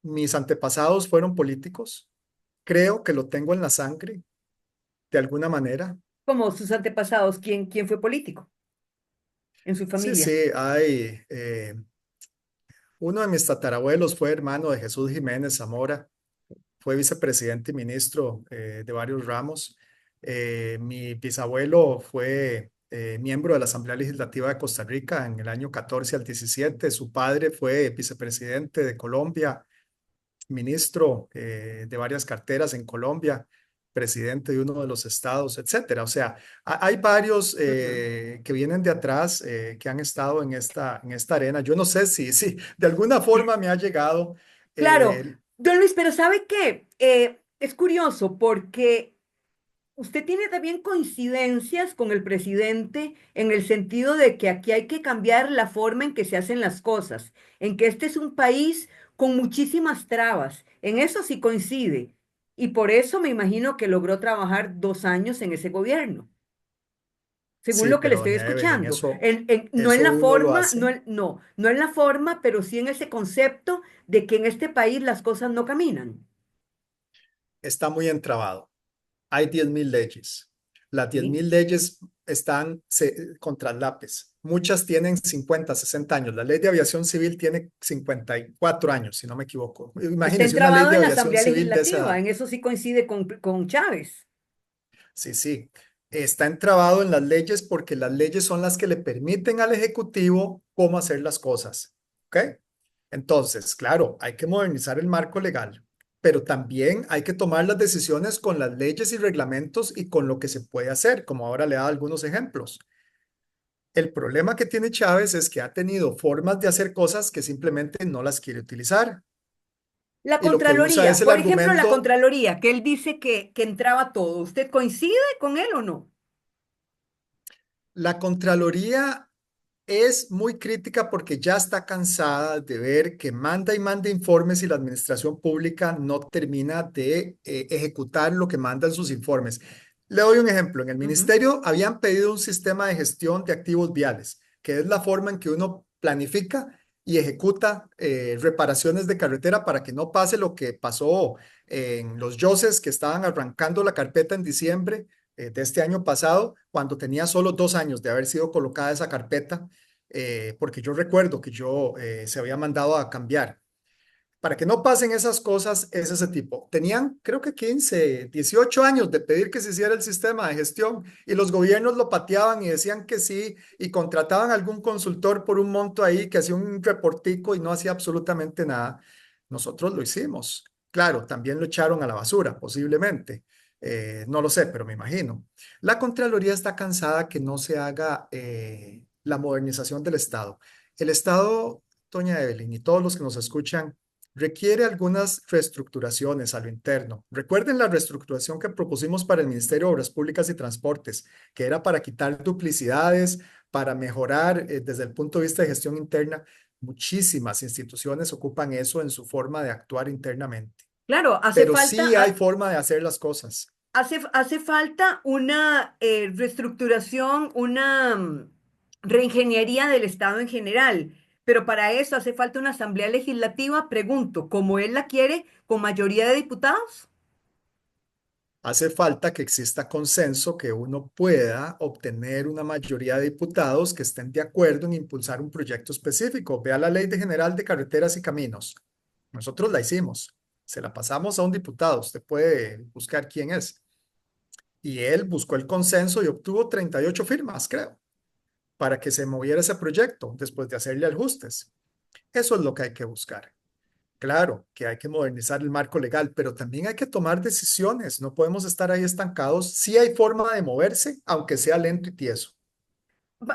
[SPEAKER 3] Mis antepasados fueron políticos, creo que lo tengo en la sangre, de alguna manera.
[SPEAKER 2] Como sus antepasados, ¿quién fue político en su
[SPEAKER 3] Sí,
[SPEAKER 2] familia?
[SPEAKER 3] sí, uno de mis tatarabuelos fue hermano de Jesús Jiménez Zamora, fue vicepresidente y ministro de varios ramos. Mi bisabuelo fue miembro de la Asamblea Legislativa de Costa Rica en el año 14 al 17. Su padre fue vicepresidente de Colombia, ministro de varias carteras en Colombia, presidente de uno de los estados, etcétera. O sea, hay varios
[SPEAKER 2] Ujú.
[SPEAKER 3] que vienen de atrás que han estado en esta arena. Yo no sé si de alguna forma me ha llegado.
[SPEAKER 2] Claro,
[SPEAKER 3] eh,
[SPEAKER 2] don Luis, pero ¿sabe qué? Es curioso porque usted tiene también coincidencias con el presidente en el sentido de que aquí hay que cambiar la forma en que se hacen las cosas, en que este es un país con muchísimas trabas. En eso sí coincide. Y por eso me imagino que logró trabajar 2 años en ese gobierno, según
[SPEAKER 3] Sí,
[SPEAKER 2] lo que le
[SPEAKER 3] pero
[SPEAKER 2] estoy
[SPEAKER 3] doña Evelyn,
[SPEAKER 2] escuchando. No en
[SPEAKER 3] eso
[SPEAKER 2] la
[SPEAKER 3] uno lo
[SPEAKER 2] forma,
[SPEAKER 3] hace.
[SPEAKER 2] no en la forma, pero sí en ese concepto de que en este país las cosas no caminan.
[SPEAKER 3] Está muy entrabado. Hay 10.000 leyes. Las diez
[SPEAKER 2] ¿Sí?
[SPEAKER 3] mil leyes están con traslapes. Muchas tienen 50, 60 años. La ley de aviación civil tiene 54 años, si no me equivoco.
[SPEAKER 2] Está
[SPEAKER 3] Imagínense una ley
[SPEAKER 2] entrabado
[SPEAKER 3] de
[SPEAKER 2] en la
[SPEAKER 3] aviación
[SPEAKER 2] Asamblea
[SPEAKER 3] civil de esa
[SPEAKER 2] Legislativa,
[SPEAKER 3] edad.
[SPEAKER 2] en eso sí coincide con Chávez.
[SPEAKER 3] Sí, sí. Está entrabado en las leyes porque las leyes son las que le permiten al Ejecutivo cómo hacer las cosas. ¿Ok? Entonces, claro, hay que modernizar el marco legal, pero también hay que tomar las decisiones con las leyes y reglamentos y con lo que se puede hacer, como ahora le he dado algunos ejemplos. El problema que tiene Chávez es que ha tenido formas de hacer cosas que simplemente no las quiere utilizar.
[SPEAKER 2] La
[SPEAKER 3] Y lo que usa es
[SPEAKER 2] Contraloría,
[SPEAKER 3] el
[SPEAKER 2] por ejemplo, la
[SPEAKER 3] argumento.
[SPEAKER 2] Contraloría, que él dice que entraba todo. ¿Usted coincide con él o no?
[SPEAKER 3] La Contraloría es muy crítica porque ya está cansada de ver que manda y manda informes y la administración pública no termina de ejecutar lo que mandan sus informes. Le doy un ejemplo. En el
[SPEAKER 2] Ujú.
[SPEAKER 3] ministerio habían pedido un sistema de gestión de activos viales, que es la forma en que uno planifica y ejecuta reparaciones de carretera para que no pase lo que pasó en los Yoses que estaban arrancando la carpeta en diciembre de este año pasado, cuando tenía solo 2 años de haber sido colocada esa carpeta, porque yo recuerdo que yo se había mandado a cambiar. Para que no pasen esas cosas, es ese tipo. Tenían, creo que 15, 18 años de pedir que se hiciera el sistema de gestión y los gobiernos lo pateaban y decían que sí y contrataban a algún consultor por un monto ahí que hacía un reportico y no hacía absolutamente nada. Nosotros lo hicimos. Claro, también lo echaron a la basura, posiblemente. No lo sé, pero me imagino. La Contraloría está cansada que no se haga la modernización del Estado. El Estado, doña Evelyn, y todos los que nos escuchan, requiere algunas reestructuraciones a lo interno. Recuerden la reestructuración que propusimos para el Ministerio de Obras Públicas y Transportes, que era para quitar duplicidades, para mejorar desde el punto de vista de gestión interna. Muchísimas instituciones ocupan eso en su forma de actuar internamente,
[SPEAKER 2] Claro,
[SPEAKER 3] pero sí hay forma de hacer las cosas.
[SPEAKER 2] hace falta una reestructuración, una reingeniería del Estado en general, pero para eso hace falta una asamblea legislativa, pregunto, ¿como él la quiere, con mayoría de diputados?
[SPEAKER 3] Hace falta que exista consenso, que uno pueda obtener una mayoría de diputados que estén de acuerdo en impulsar un proyecto específico. Vea la Ley General de Carreteras y Caminos. Nosotros la hicimos. Se la pasamos a un diputado. Usted puede buscar quién es. Y él buscó el consenso y obtuvo 38 firmas, creo, para que se moviera ese proyecto después de hacerle ajustes. Eso es lo que hay que buscar. Claro que hay que modernizar el marco legal, pero también hay que tomar decisiones. No podemos estar ahí estancados. Sí hay forma de moverse, aunque sea lento y tieso.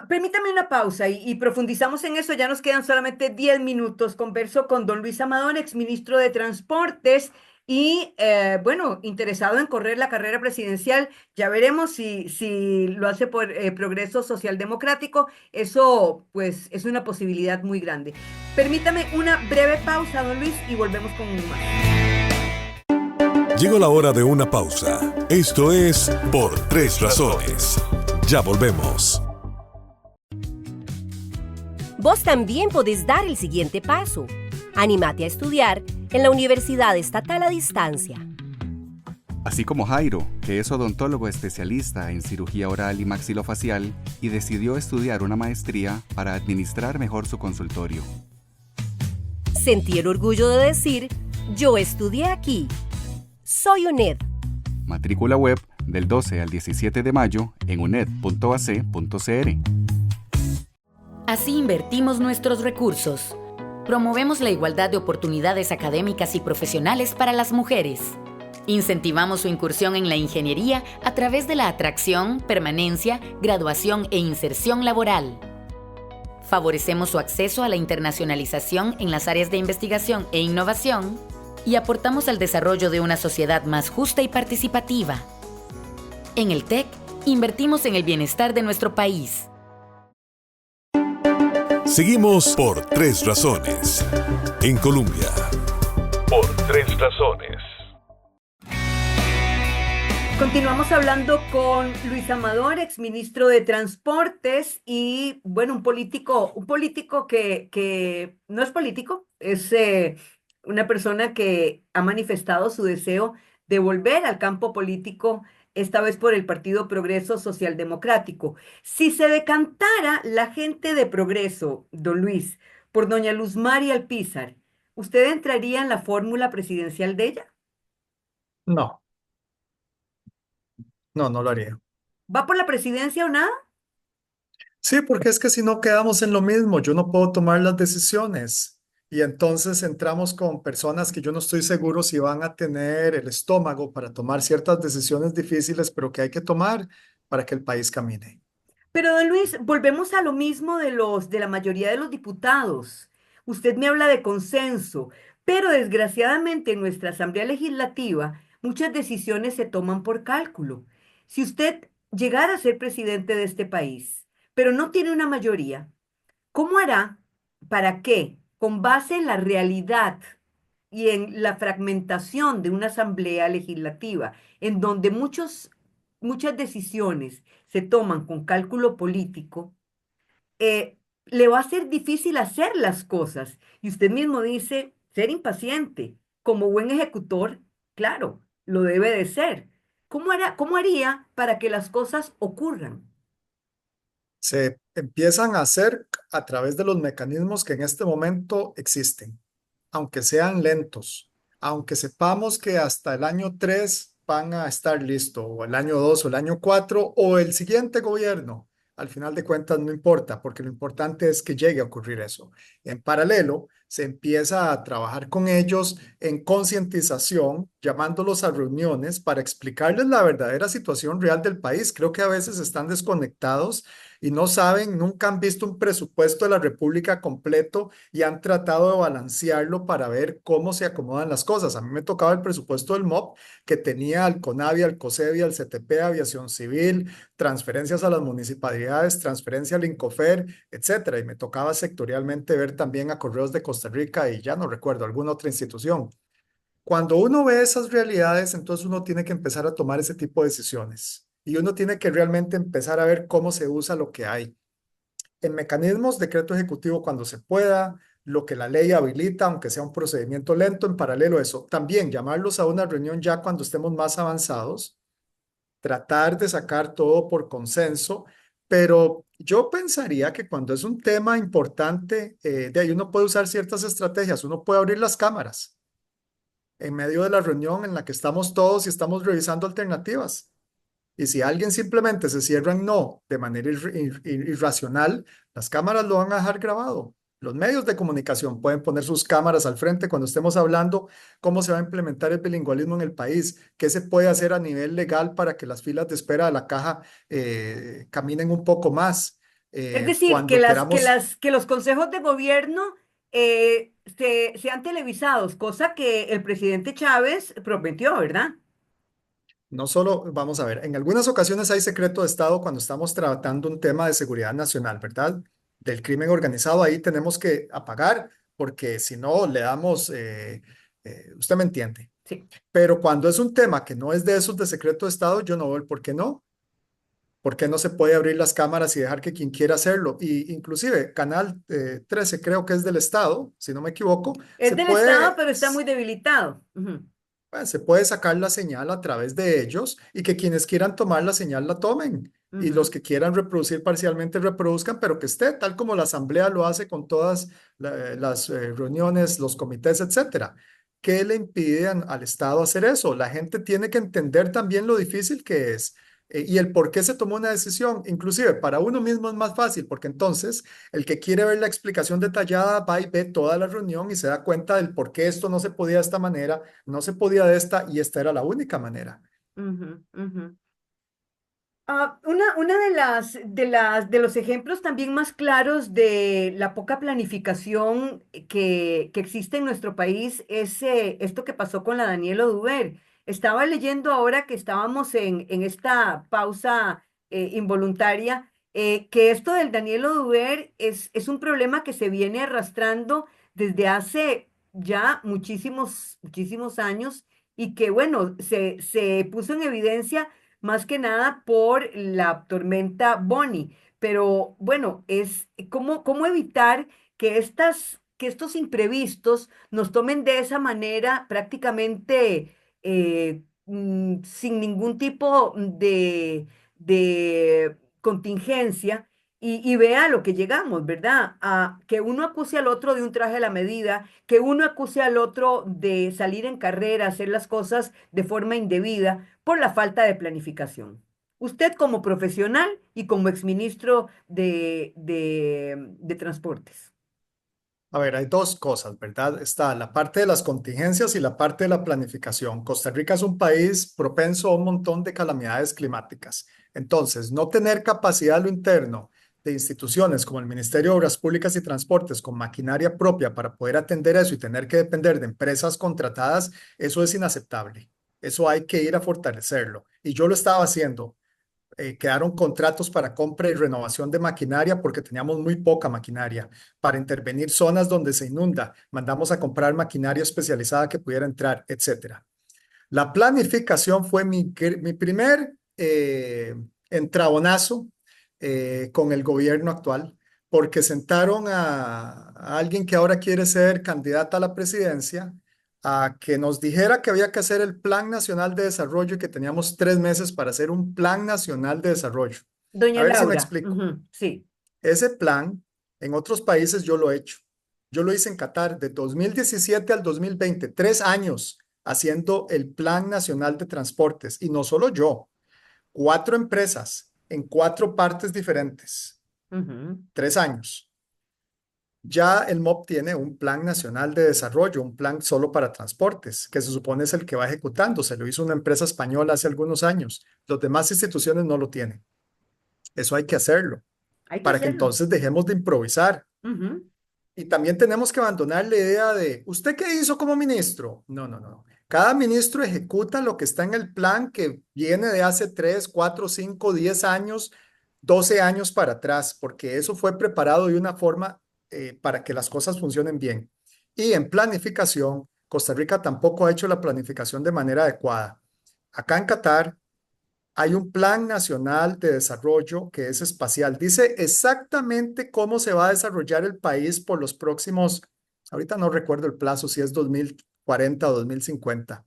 [SPEAKER 2] Permítame una pausa y profundizamos en eso. Ya nos quedan solamente 10 minutos. Converso con don Luis Amadón, exministro de Transportes y, bueno, interesado en correr la carrera presidencial. Ya veremos si lo hace por Progreso Social Democrático. Eso, pues, es una posibilidad muy grande. Permítame una breve pausa, don Luis, y volvemos con más.
[SPEAKER 1] Llegó la hora de una pausa. Esto es Por Tres Razones. Ya volvemos.
[SPEAKER 4] Vos también podés dar el siguiente paso. Anímate a estudiar en la Universidad Estatal a Distancia.
[SPEAKER 5] Así como Jairo, que es odontólogo especialista en cirugía oral y maxilofacial y decidió estudiar una maestría para administrar mejor su consultorio.
[SPEAKER 4] Sentí el orgullo de decir, yo estudié aquí. Soy UNED.
[SPEAKER 5] Matrícula web del 12 al 17 de mayo en uned.ac.cr.
[SPEAKER 6] Así invertimos nuestros recursos. Promovemos la igualdad de oportunidades académicas y profesionales para las mujeres. Incentivamos su incursión en la ingeniería a través de la atracción, permanencia, graduación e inserción laboral. Favorecemos su acceso a la internacionalización en las áreas de investigación e innovación y aportamos al desarrollo de una sociedad más justa y participativa. En el TEC, invertimos en el bienestar de nuestro país.
[SPEAKER 1] Seguimos por Tres Razones. En Colombia. Por Tres Razones.
[SPEAKER 2] Continuamos hablando con Luis Amador, exministro de Transportes y, bueno, un político que no es político, es una persona que ha manifestado su deseo de volver al campo político, esta vez por el Partido Progreso Social Democrático. Si se decantara la gente de Progreso, don Luis, por doña Luz María Alpizar, ¿usted entraría en la fórmula presidencial de ella?
[SPEAKER 3] No, no, no lo haría.
[SPEAKER 2] ¿Va por la presidencia o nada?
[SPEAKER 3] Sí, porque es que si no quedamos en lo mismo, yo no puedo tomar las decisiones. Y entonces entramos con personas que yo no estoy seguro si van a tener el estómago para tomar ciertas decisiones difíciles, pero que hay que tomar para que el país camine.
[SPEAKER 2] Pero, don Luis, volvemos a lo mismo de la mayoría de los diputados. Usted me habla de consenso, pero desgraciadamente en nuestra Asamblea Legislativa muchas decisiones se toman por cálculo. Si usted llegara a ser presidente de este país, pero no tiene una mayoría, ¿cómo hará para que, con base en la realidad y en la fragmentación de una asamblea legislativa, en donde muchas decisiones se toman con cálculo político, le va a ser difícil hacer las cosas? Y usted mismo dice, ser impaciente, como buen ejecutor, claro, lo debe de ser. ¿Cómo haría para que las cosas ocurran?
[SPEAKER 3] Se empiezan a hacer a través de los mecanismos que en este momento existen, aunque sean lentos, aunque sepamos que hasta el año 3 van a estar listos, o el año 2 o el año 4 o el siguiente gobierno. Al final de cuentas no importa, porque lo importante es que llegue a ocurrir eso. En paralelo, se empieza a trabajar con ellos en concientización, llamándolos a reuniones para explicarles la verdadera situación real del país. Creo que a veces están desconectados y no saben, nunca han visto un presupuesto de la República completo y han tratado de balancearlo para ver cómo se acomodan las cosas. A mí me tocaba el presupuesto del MOP, que tenía al CONAVI, al COSEBI, al CTP, Aviación Civil, transferencias a las municipalidades, transferencia al INCOFER, etcétera. Y me tocaba sectorialmente ver también a Correos de Costa Rica y ya no recuerdo alguna otra institución. Cuando uno ve esas realidades, entonces uno tiene que empezar a tomar ese tipo de decisiones y uno tiene que realmente empezar a ver cómo se usa lo que hay. En mecanismos, decreto ejecutivo cuando se pueda, lo que la ley habilita, aunque sea un procedimiento lento, en paralelo a eso. También llamarlos a una reunión ya cuando estemos más avanzados, tratar de sacar todo por consenso, pero yo pensaría que cuando es un tema importante, de ahí uno puede usar ciertas estrategias, uno puede abrir las cámaras en medio de la reunión en la que estamos todos y estamos revisando alternativas. Y si alguien simplemente se cierra en no de manera irracional, las cámaras lo van a dejar grabado. Los medios de comunicación pueden poner sus cámaras al frente cuando estemos hablando cómo se va a implementar el bilingüismo en el país, qué se puede hacer a nivel legal para que las filas de espera de la caja caminen un poco más.
[SPEAKER 2] Es decir,
[SPEAKER 3] Cuando queramos.
[SPEAKER 2] que los consejos de gobierno sean televisados, cosa que el presidente Chávez prometió, ¿verdad?
[SPEAKER 3] No solo, vamos a ver, en algunas ocasiones hay secreto de Estado cuando estamos tratando un tema de seguridad nacional, ¿verdad? Del crimen organizado, ahí tenemos que apagar porque si no le damos, usted me entiende.
[SPEAKER 2] Sí.
[SPEAKER 3] Pero cuando es un tema que no es de esos de secreto de Estado, yo no veo el por qué no. ¿Por qué no se puede abrir las cámaras y dejar que quien quiera hacerlo? Y inclusive Canal 13 creo que es del Estado, si no me equivoco,
[SPEAKER 2] Es del Estado, pero está muy debilitado. Ujú.
[SPEAKER 3] se puede sacar la señal a través de ellos y que quienes quieran tomar la señal la tomen y los
[SPEAKER 2] Ujú.
[SPEAKER 3] que quieran reproducir parcialmente reproduzcan, pero que esté tal como la asamblea lo hace con todas las reuniones, los comités, etcétera. ¿Qué le impide al Estado hacer eso? La gente tiene que entender también lo difícil que es y el por qué se tomó una decisión. Inclusive para uno mismo es más fácil porque entonces el que quiere ver la explicación detallada va y ve toda la reunión y se da cuenta del por qué esto no se podía de esta manera, no se podía de esta y esta era la única manera.
[SPEAKER 2] Ujú, ujú. Una de los ejemplos también más claros de la poca planificación que existe en nuestro país es esto que pasó con la Daniel Oduber, Estaba leyendo ahora que estábamos en esta pausa involuntaria, que esto del Daniel Oduber es un problema que se viene arrastrando desde hace ya muchísimos años y que, bueno, se puso en evidencia más que nada por la tormenta Bonnie. Pero bueno, es cómo evitar que estos imprevistos nos tomen de esa manera prácticamente sin ningún tipo de contingencia y vea a lo que llegamos, ¿verdad? A que uno acuse al otro de un traje a la medida, que uno acuse al otro de salir en carrera, hacer las cosas de forma indebida por la falta de planificación. Usted como profesional y como exministro de Transportes.
[SPEAKER 3] A ver, hay dos cosas, ¿verdad? Está la parte de las contingencias y la parte de la planificación. Costa Rica es un país propenso a un montón de calamidades climáticas. Entonces, no tener capacidad a lo interno de instituciones como el Ministerio de Obras Públicas y Transportes con maquinaria propia para poder atender eso y tener que depender de empresas contratadas, eso es inaceptable. Eso hay que ir a fortalecerlo. Y yo lo estaba haciendo. Quedaron contratos para compra y renovación de maquinaria porque teníamos muy poca maquinaria. Para intervenir zonas donde se inunda, mandamos a comprar maquinaria especializada que pudiera entrar, etcétera. La planificación fue mi primer entrabonazo con el gobierno actual, porque sentaron a alguien que ahora quiere ser candidata a la presidencia a que nos dijera que había que hacer el Plan Nacional de Desarrollo y que teníamos 3 meses para hacer un Plan Nacional de Desarrollo. A
[SPEAKER 2] Doña
[SPEAKER 3] ver si me
[SPEAKER 2] Laura,
[SPEAKER 3] explico.
[SPEAKER 2] ujú, sí.
[SPEAKER 3] Ese plan, en otros países yo lo he hecho. Yo lo hice en Qatar de 2017 al 2020, 3 años haciendo el Plan Nacional de Transportes. Y no solo yo, 4 empresas en 4 partes diferentes,
[SPEAKER 2] Ujú.
[SPEAKER 3] 3 años. Ya el MOP tiene un Plan Nacional de Desarrollo, un plan solo para transportes, que se supone es el que va ejecutando. Se lo hizo una empresa española hace algunos años. Las demás instituciones no lo tienen. Eso hay que hacerlo,
[SPEAKER 2] Hay que
[SPEAKER 3] para que
[SPEAKER 2] hacerlo.
[SPEAKER 3] entonces dejemos de improvisar.
[SPEAKER 2] Ujú.
[SPEAKER 3] Y también tenemos que abandonar la idea de, ¿usted qué hizo como ministro? No, no, no. Cada ministro ejecuta lo que está en el plan que viene de hace 3, 4, 5, 10 años, 12 años para atrás, porque eso fue preparado de una forma para que las cosas funcionen bien. Y en planificación, Costa Rica tampoco ha hecho la planificación de manera adecuada. Acá en Qatar hay un plan nacional de desarrollo que es espacial. Dice exactamente cómo se va a desarrollar el país por los próximos, ahorita no recuerdo el plazo, si es 2040 o 2050.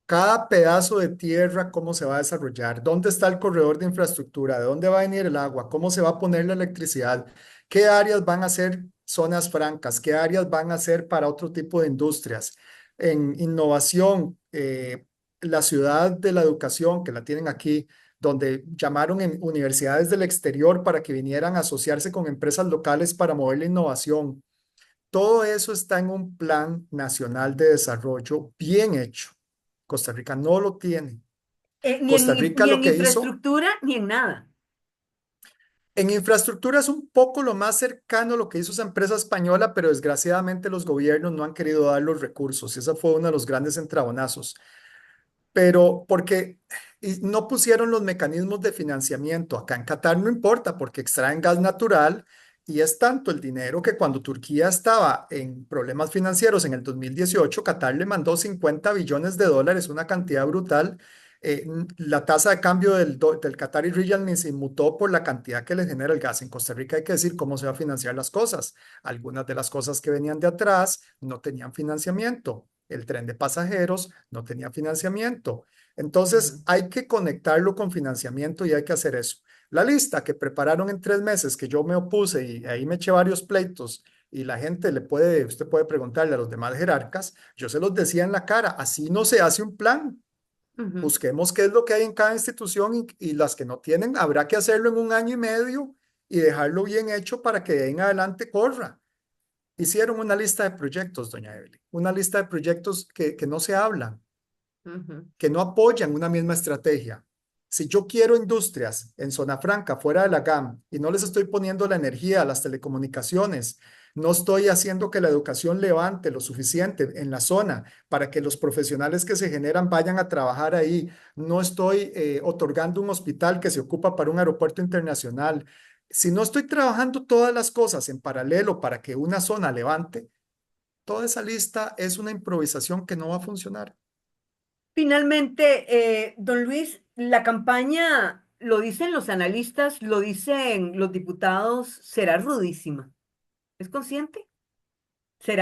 [SPEAKER 3] Cada pedazo de tierra, cómo se va a desarrollar, dónde está el corredor de infraestructura, de dónde va a venir el agua, cómo se va a poner la electricidad, qué áreas van a ser zonas francas, qué áreas van a ser para otro tipo de industrias. En innovación, la ciudad de la educación, que la tienen aquí, donde llamaron en universidades del exterior para que vinieran a asociarse con empresas locales para mover la innovación. Todo eso está en un plan nacional de desarrollo bien hecho. Costa Rica no lo tiene. Costa Rica
[SPEAKER 2] Ni
[SPEAKER 3] lo
[SPEAKER 2] en
[SPEAKER 3] que hizo
[SPEAKER 2] infraestructura ni en nada.
[SPEAKER 3] en infraestructura es un poco lo más cercano a lo que hizo esa empresa española, pero desgraciadamente los gobiernos no han querido dar los recursos y ese fue uno de los grandes entrabonazos. Pero porque no pusieron los mecanismos de financiamiento. Acá en Qatar no importa porque extraen gas natural y es tanto el dinero que cuando Turquía estaba en problemas financieros en el 2018, Qatar le mandó 50 billones de dólares, una cantidad brutal. La tasa de cambio del Qatari Riyal ni se inmutó por la cantidad que le genera el gas. En Costa Rica hay que decir cómo se va a financiar las cosas. Algunas de las cosas que venían de atrás no tenían financiamiento. El tren de pasajeros no tenía financiamiento. Entonces hay que conectarlo con financiamiento y hay que hacer eso. La lista que prepararon en 3 meses, que yo me opuse y ahí me eché varios pleitos y la gente usted puede preguntarle a los demás jerarcas, yo se los decía en la cara, así no se hace un plan.
[SPEAKER 2] Ujú.
[SPEAKER 3] Busquemos qué es lo que hay en cada institución y las que no tienen, habrá que hacerlo en un año y medio y dejarlo bien hecho para que de ahí en adelante corra. Hicieron una lista de proyectos, doña Evelyn, una lista de proyectos que no se hablan,
[SPEAKER 2] Ujú.
[SPEAKER 3] que no apoyan una misma estrategia. Si yo quiero industrias en zona franca, fuera de la GAM, y no les estoy poniendo la energía, las telecomunicaciones, No estoy haciendo que la educación levante lo suficiente en la zona para que los profesionales que se generan vayan a trabajar ahí. No estoy otorgando un hospital que se ocupa para un aeropuerto internacional. Si no estoy trabajando todas las cosas en paralelo para que una zona levante, toda esa lista es una improvisación que no va a funcionar.
[SPEAKER 2] Finalmente, don Luis, la campaña, lo dicen los analistas, lo dicen los diputados, será rudísima. ¿Es consciente?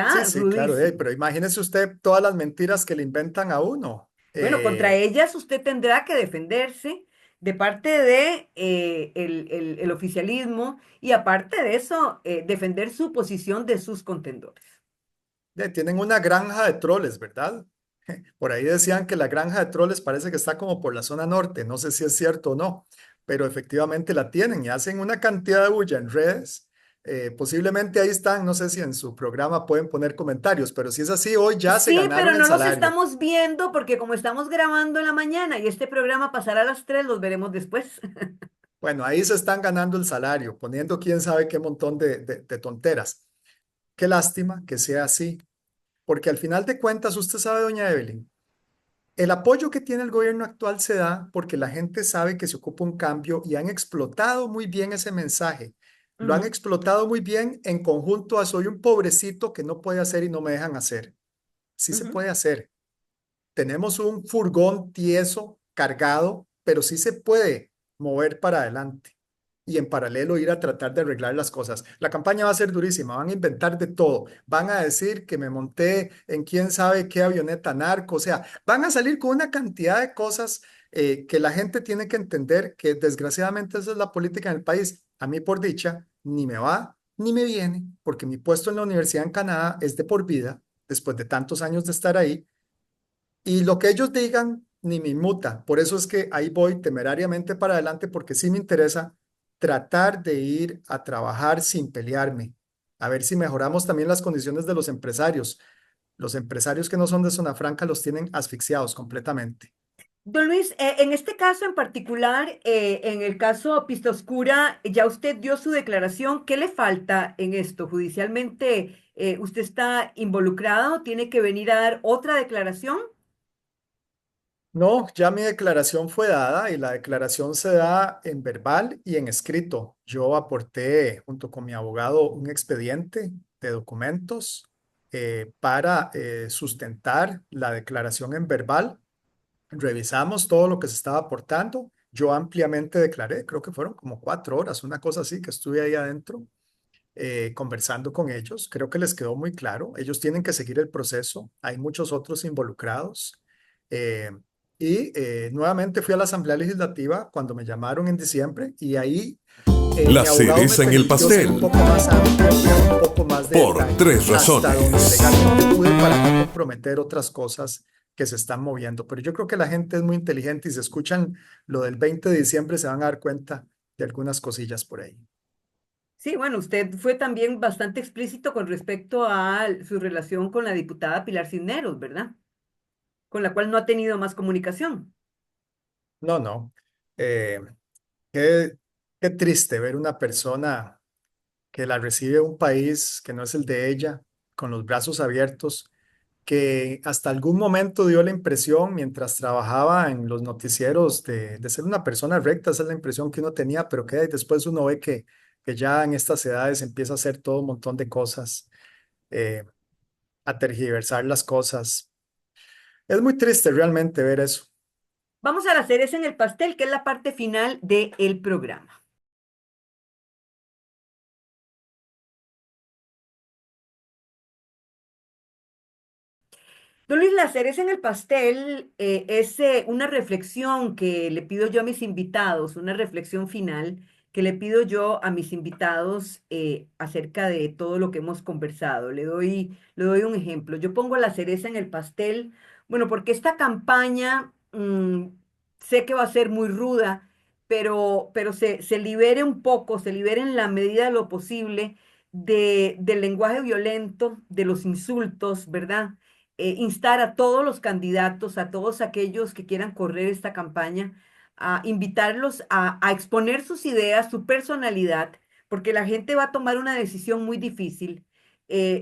[SPEAKER 3] Sí,
[SPEAKER 2] Será
[SPEAKER 3] sí, claro,
[SPEAKER 2] rudísima.
[SPEAKER 3] pero imagínese usted todas las mentiras que le inventan a uno.
[SPEAKER 2] Bueno, contra ellas usted tendrá que defenderse de parte de el oficialismo y aparte de eso, defender su posición de sus contendores.
[SPEAKER 3] Tienen una granja de troles, ¿verdad? Por ahí decían que la granja de troles parece que está como por la zona norte, no sé si es cierto o no, pero efectivamente la tienen y hacen una cantidad de bulla en redes. Posiblemente ahí están, no sé si en su programa pueden poner comentarios, pero si es así, hoy ya se
[SPEAKER 2] Sí, pero
[SPEAKER 3] ganaron el
[SPEAKER 2] no los
[SPEAKER 3] salario.
[SPEAKER 2] estamos viendo porque como estamos grabando en la mañana y este programa pasará a las 3, los veremos después.
[SPEAKER 3] Bueno, ahí se están ganando el salario, poniendo quién sabe qué montón de tonteras. Qué lástima que sea así, porque al final de cuentas, usted sabe, doña Evelyn, el apoyo que tiene el gobierno actual se da porque la gente sabe que se ocupa un cambio y han explotado muy bien ese mensaje. Lo han
[SPEAKER 2] Ujú,
[SPEAKER 3] explotado muy bien en conjunto a soy un pobrecito que no puede hacer y no me dejan hacer. Sí se
[SPEAKER 2] ujú.
[SPEAKER 3] puede hacer. Tenemos un furgón tieso, cargado, pero sí se puede mover para adelante y en paralelo ir a tratar de arreglar las cosas. La campaña va a ser durísima, van a inventar de todo, van a decir que me monté en quién sabe qué avioneta narco, o sea, van a salir con una cantidad de cosas que la gente tiene que entender que desgraciadamente esa es la política en el país. A mí por dicha, ni me va ni me viene, porque mi puesto en la universidad en Canadá es de por vida, después de tantos años de estar ahí y lo que ellos digan ni me inmuta. Por eso es que ahí voy temerariamente para adelante porque sí me interesa tratar de ir a trabajar sin pelearme. A ver si mejoramos también las condiciones de los empresarios. Los empresarios que no son de zona franca los tienen asfixiados completamente.
[SPEAKER 2] Don Luis, en este caso en particular, en el caso Pista Oscura, ya usted dio su declaración. ¿Qué le falta en esto? Judicialmente, ¿usted está involucrado? ¿Tiene que venir a dar otra declaración?
[SPEAKER 3] No, ya mi declaración fue dada y la declaración se da en verbal y en escrito. Yo aporté junto con mi abogado un expediente de documentos para sustentar la declaración en verbal. Revisamos todo lo que se estaba aportando. Yo ampliamente declaré, creo que fueron como 4 horas, una cosa así, que estuve ahí adentro conversando con ellos. Creo que les quedó muy claro. Ellos tienen que seguir el proceso. Hay muchos otros involucrados. Eh, Nuevamente fui a la Asamblea Legislativa cuando me llamaron en diciembre y ahí
[SPEAKER 1] La
[SPEAKER 3] mi abogado me
[SPEAKER 1] cereza en el
[SPEAKER 3] permitió ser un
[SPEAKER 1] pastel,
[SPEAKER 3] poco más amplio y dar un poco más de
[SPEAKER 1] por
[SPEAKER 3] detalle
[SPEAKER 1] tres
[SPEAKER 3] hasta donde
[SPEAKER 1] razones.
[SPEAKER 3] legalmente pude para no comprometer otras cosas que se están moviendo. Pero yo creo que la gente es muy inteligente y si escuchan lo del 20 de diciembre se van a dar cuenta de algunas cosillas por ahí.
[SPEAKER 2] Sí, bueno, usted fue también bastante explícito con respecto a su relación con la diputada Pilar Cisneros, ¿verdad? Con la cual no ha tenido más comunicación.
[SPEAKER 3] No, no. Eh, qué, qué triste ver una persona que la recibe un país que no es el de ella, con los brazos abiertos, que hasta algún momento dio la impresión, mientras trabajaba en los noticieros, de ser una persona recta, esa es la impresión que uno tenía, pero que después uno ve que ya en estas edades empieza a hacer todo un montón de cosas, eh, a tergiversar las cosas. Es muy triste realmente ver eso.
[SPEAKER 2] Vamos a la cereza en el pastel, que es la parte final del programa. Don Luis, la cereza en el pastel es una reflexión que le pido yo a mis invitados, una reflexión final que le pido yo a mis invitados acerca de todo lo que hemos conversado. Le doy un ejemplo. Yo pongo la cereza en el pastel, bueno, porque esta campaña sé que va a ser muy ruda, pero se libere un poco, se libere en la medida de lo posible del lenguaje violento, de los insultos, ¿verdad? Instar a todos los candidatos, a todos aquellos que quieran correr esta campaña, a invitarlos a exponer sus ideas, su personalidad, porque la gente va a tomar una decisión muy difícil.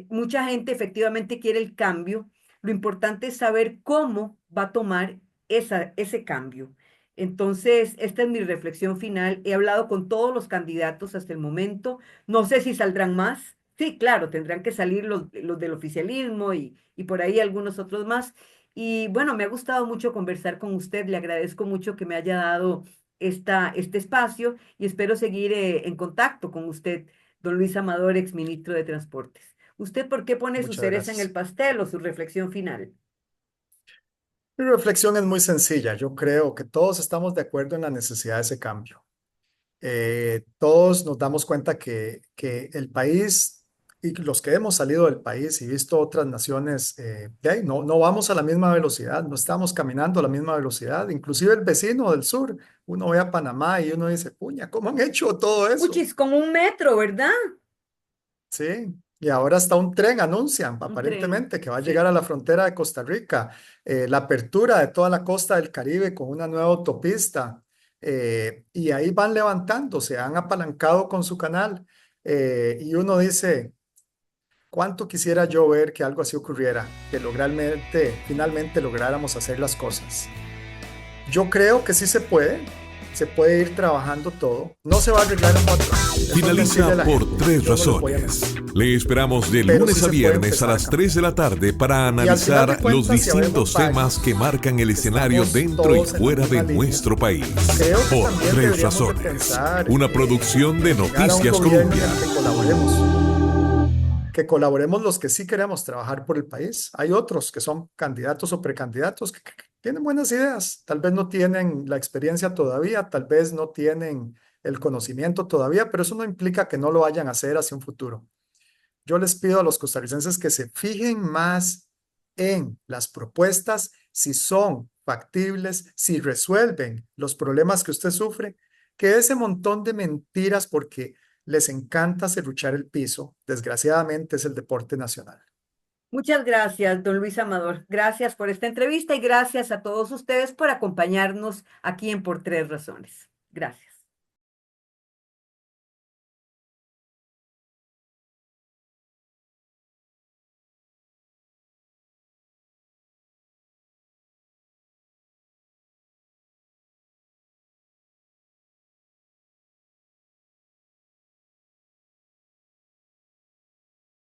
[SPEAKER 2] Mucha gente efectivamente quiere el cambio. Lo importante es saber cómo va a tomar ese cambio. Entonces, esta es mi reflexión final. He hablado con todos los candidatos hasta el momento. No sé si saldrán más. Sí, claro, tendrán que salir los del oficialismo y por ahí algunos otros más. Y bueno, me ha gustado mucho conversar con usted. Le agradezco mucho que me haya dado este espacio y espero seguir en contacto con usted, don Luis Amador, exministro de Transportes. ¿Usted por qué pone su
[SPEAKER 3] Muchas
[SPEAKER 2] cereza en el
[SPEAKER 3] gracias.
[SPEAKER 2] pastel o su reflexión final?
[SPEAKER 3] Mi reflexión es muy sencilla. Yo creo que todos estamos de acuerdo en la necesidad de ese cambio. Todos nos damos cuenta que el país y los que hemos salido del país y visto otras naciones, no vamos a la misma velocidad, no estamos caminando a la misma velocidad. Inclusive el vecino del sur, uno ve a Panamá y uno dice, puña, ¿cómo han hecho todo eso?
[SPEAKER 2] Puchis, como un metro, ¿verdad?
[SPEAKER 3] Sí, y ahora hasta un tren anuncian
[SPEAKER 2] Un tren,
[SPEAKER 3] aparentemente que va a llegar
[SPEAKER 2] sí.
[SPEAKER 3] a la frontera de Costa Rica, la apertura de toda la costa del Caribe con una nueva autopista, y ahí van levantando, se han apalancado con su canal, y uno dice, ¿cuánto quisiera yo ver que algo así ocurriera, que finalmente lográramos hacer las cosas? Yo creo que sí se puede ir trabajando todo, no se va a arreglar en 4 años, eso es mentirle a
[SPEAKER 1] Finaliza
[SPEAKER 3] la
[SPEAKER 1] por
[SPEAKER 3] gente,
[SPEAKER 1] tres
[SPEAKER 3] yo no los voy a
[SPEAKER 1] razones.
[SPEAKER 3] mentir.
[SPEAKER 1] Le esperamos de
[SPEAKER 3] Pero
[SPEAKER 1] lunes
[SPEAKER 3] sí
[SPEAKER 1] a
[SPEAKER 3] se puede
[SPEAKER 1] viernes a
[SPEAKER 3] empezar a
[SPEAKER 1] las 3 de la tarde para
[SPEAKER 3] Y al final de
[SPEAKER 1] analizar los
[SPEAKER 3] cuentas, si habemos
[SPEAKER 1] distintos temas
[SPEAKER 3] varios
[SPEAKER 1] que marcan el
[SPEAKER 3] que
[SPEAKER 1] escenario
[SPEAKER 3] estamos
[SPEAKER 1] dentro y
[SPEAKER 3] todos en la
[SPEAKER 1] fuera de
[SPEAKER 3] misma línea,
[SPEAKER 1] nuestro país.
[SPEAKER 3] creo que
[SPEAKER 1] Por
[SPEAKER 3] también
[SPEAKER 1] tres
[SPEAKER 3] deberíamos de
[SPEAKER 1] razones.
[SPEAKER 3] pensar
[SPEAKER 1] Una producción de
[SPEAKER 3] llegar a un
[SPEAKER 1] Noticias
[SPEAKER 3] gobierno en
[SPEAKER 1] Colombia.
[SPEAKER 3] el que colaboremos los que sí queremos trabajar por el país. Hay otros que son candidatos o precandidatos que tienen buenas ideas, tal vez no tienen la experiencia todavía, tal vez no tienen el conocimiento todavía, pero eso no implica que no lo vayan a hacer hacia un futuro. Yo les pido a los costarricenses que se fijen más en las propuestas, si son factibles, si resuelven los problemas que usted sufre, que ese montón de mentiras, porque les encanta serruchar el piso, desgraciadamente es el deporte nacional.
[SPEAKER 2] Muchas gracias, don Luis Amador. Gracias por esta entrevista y gracias a todos ustedes por acompañarnos aquí en Por Tres Razones. Gracias.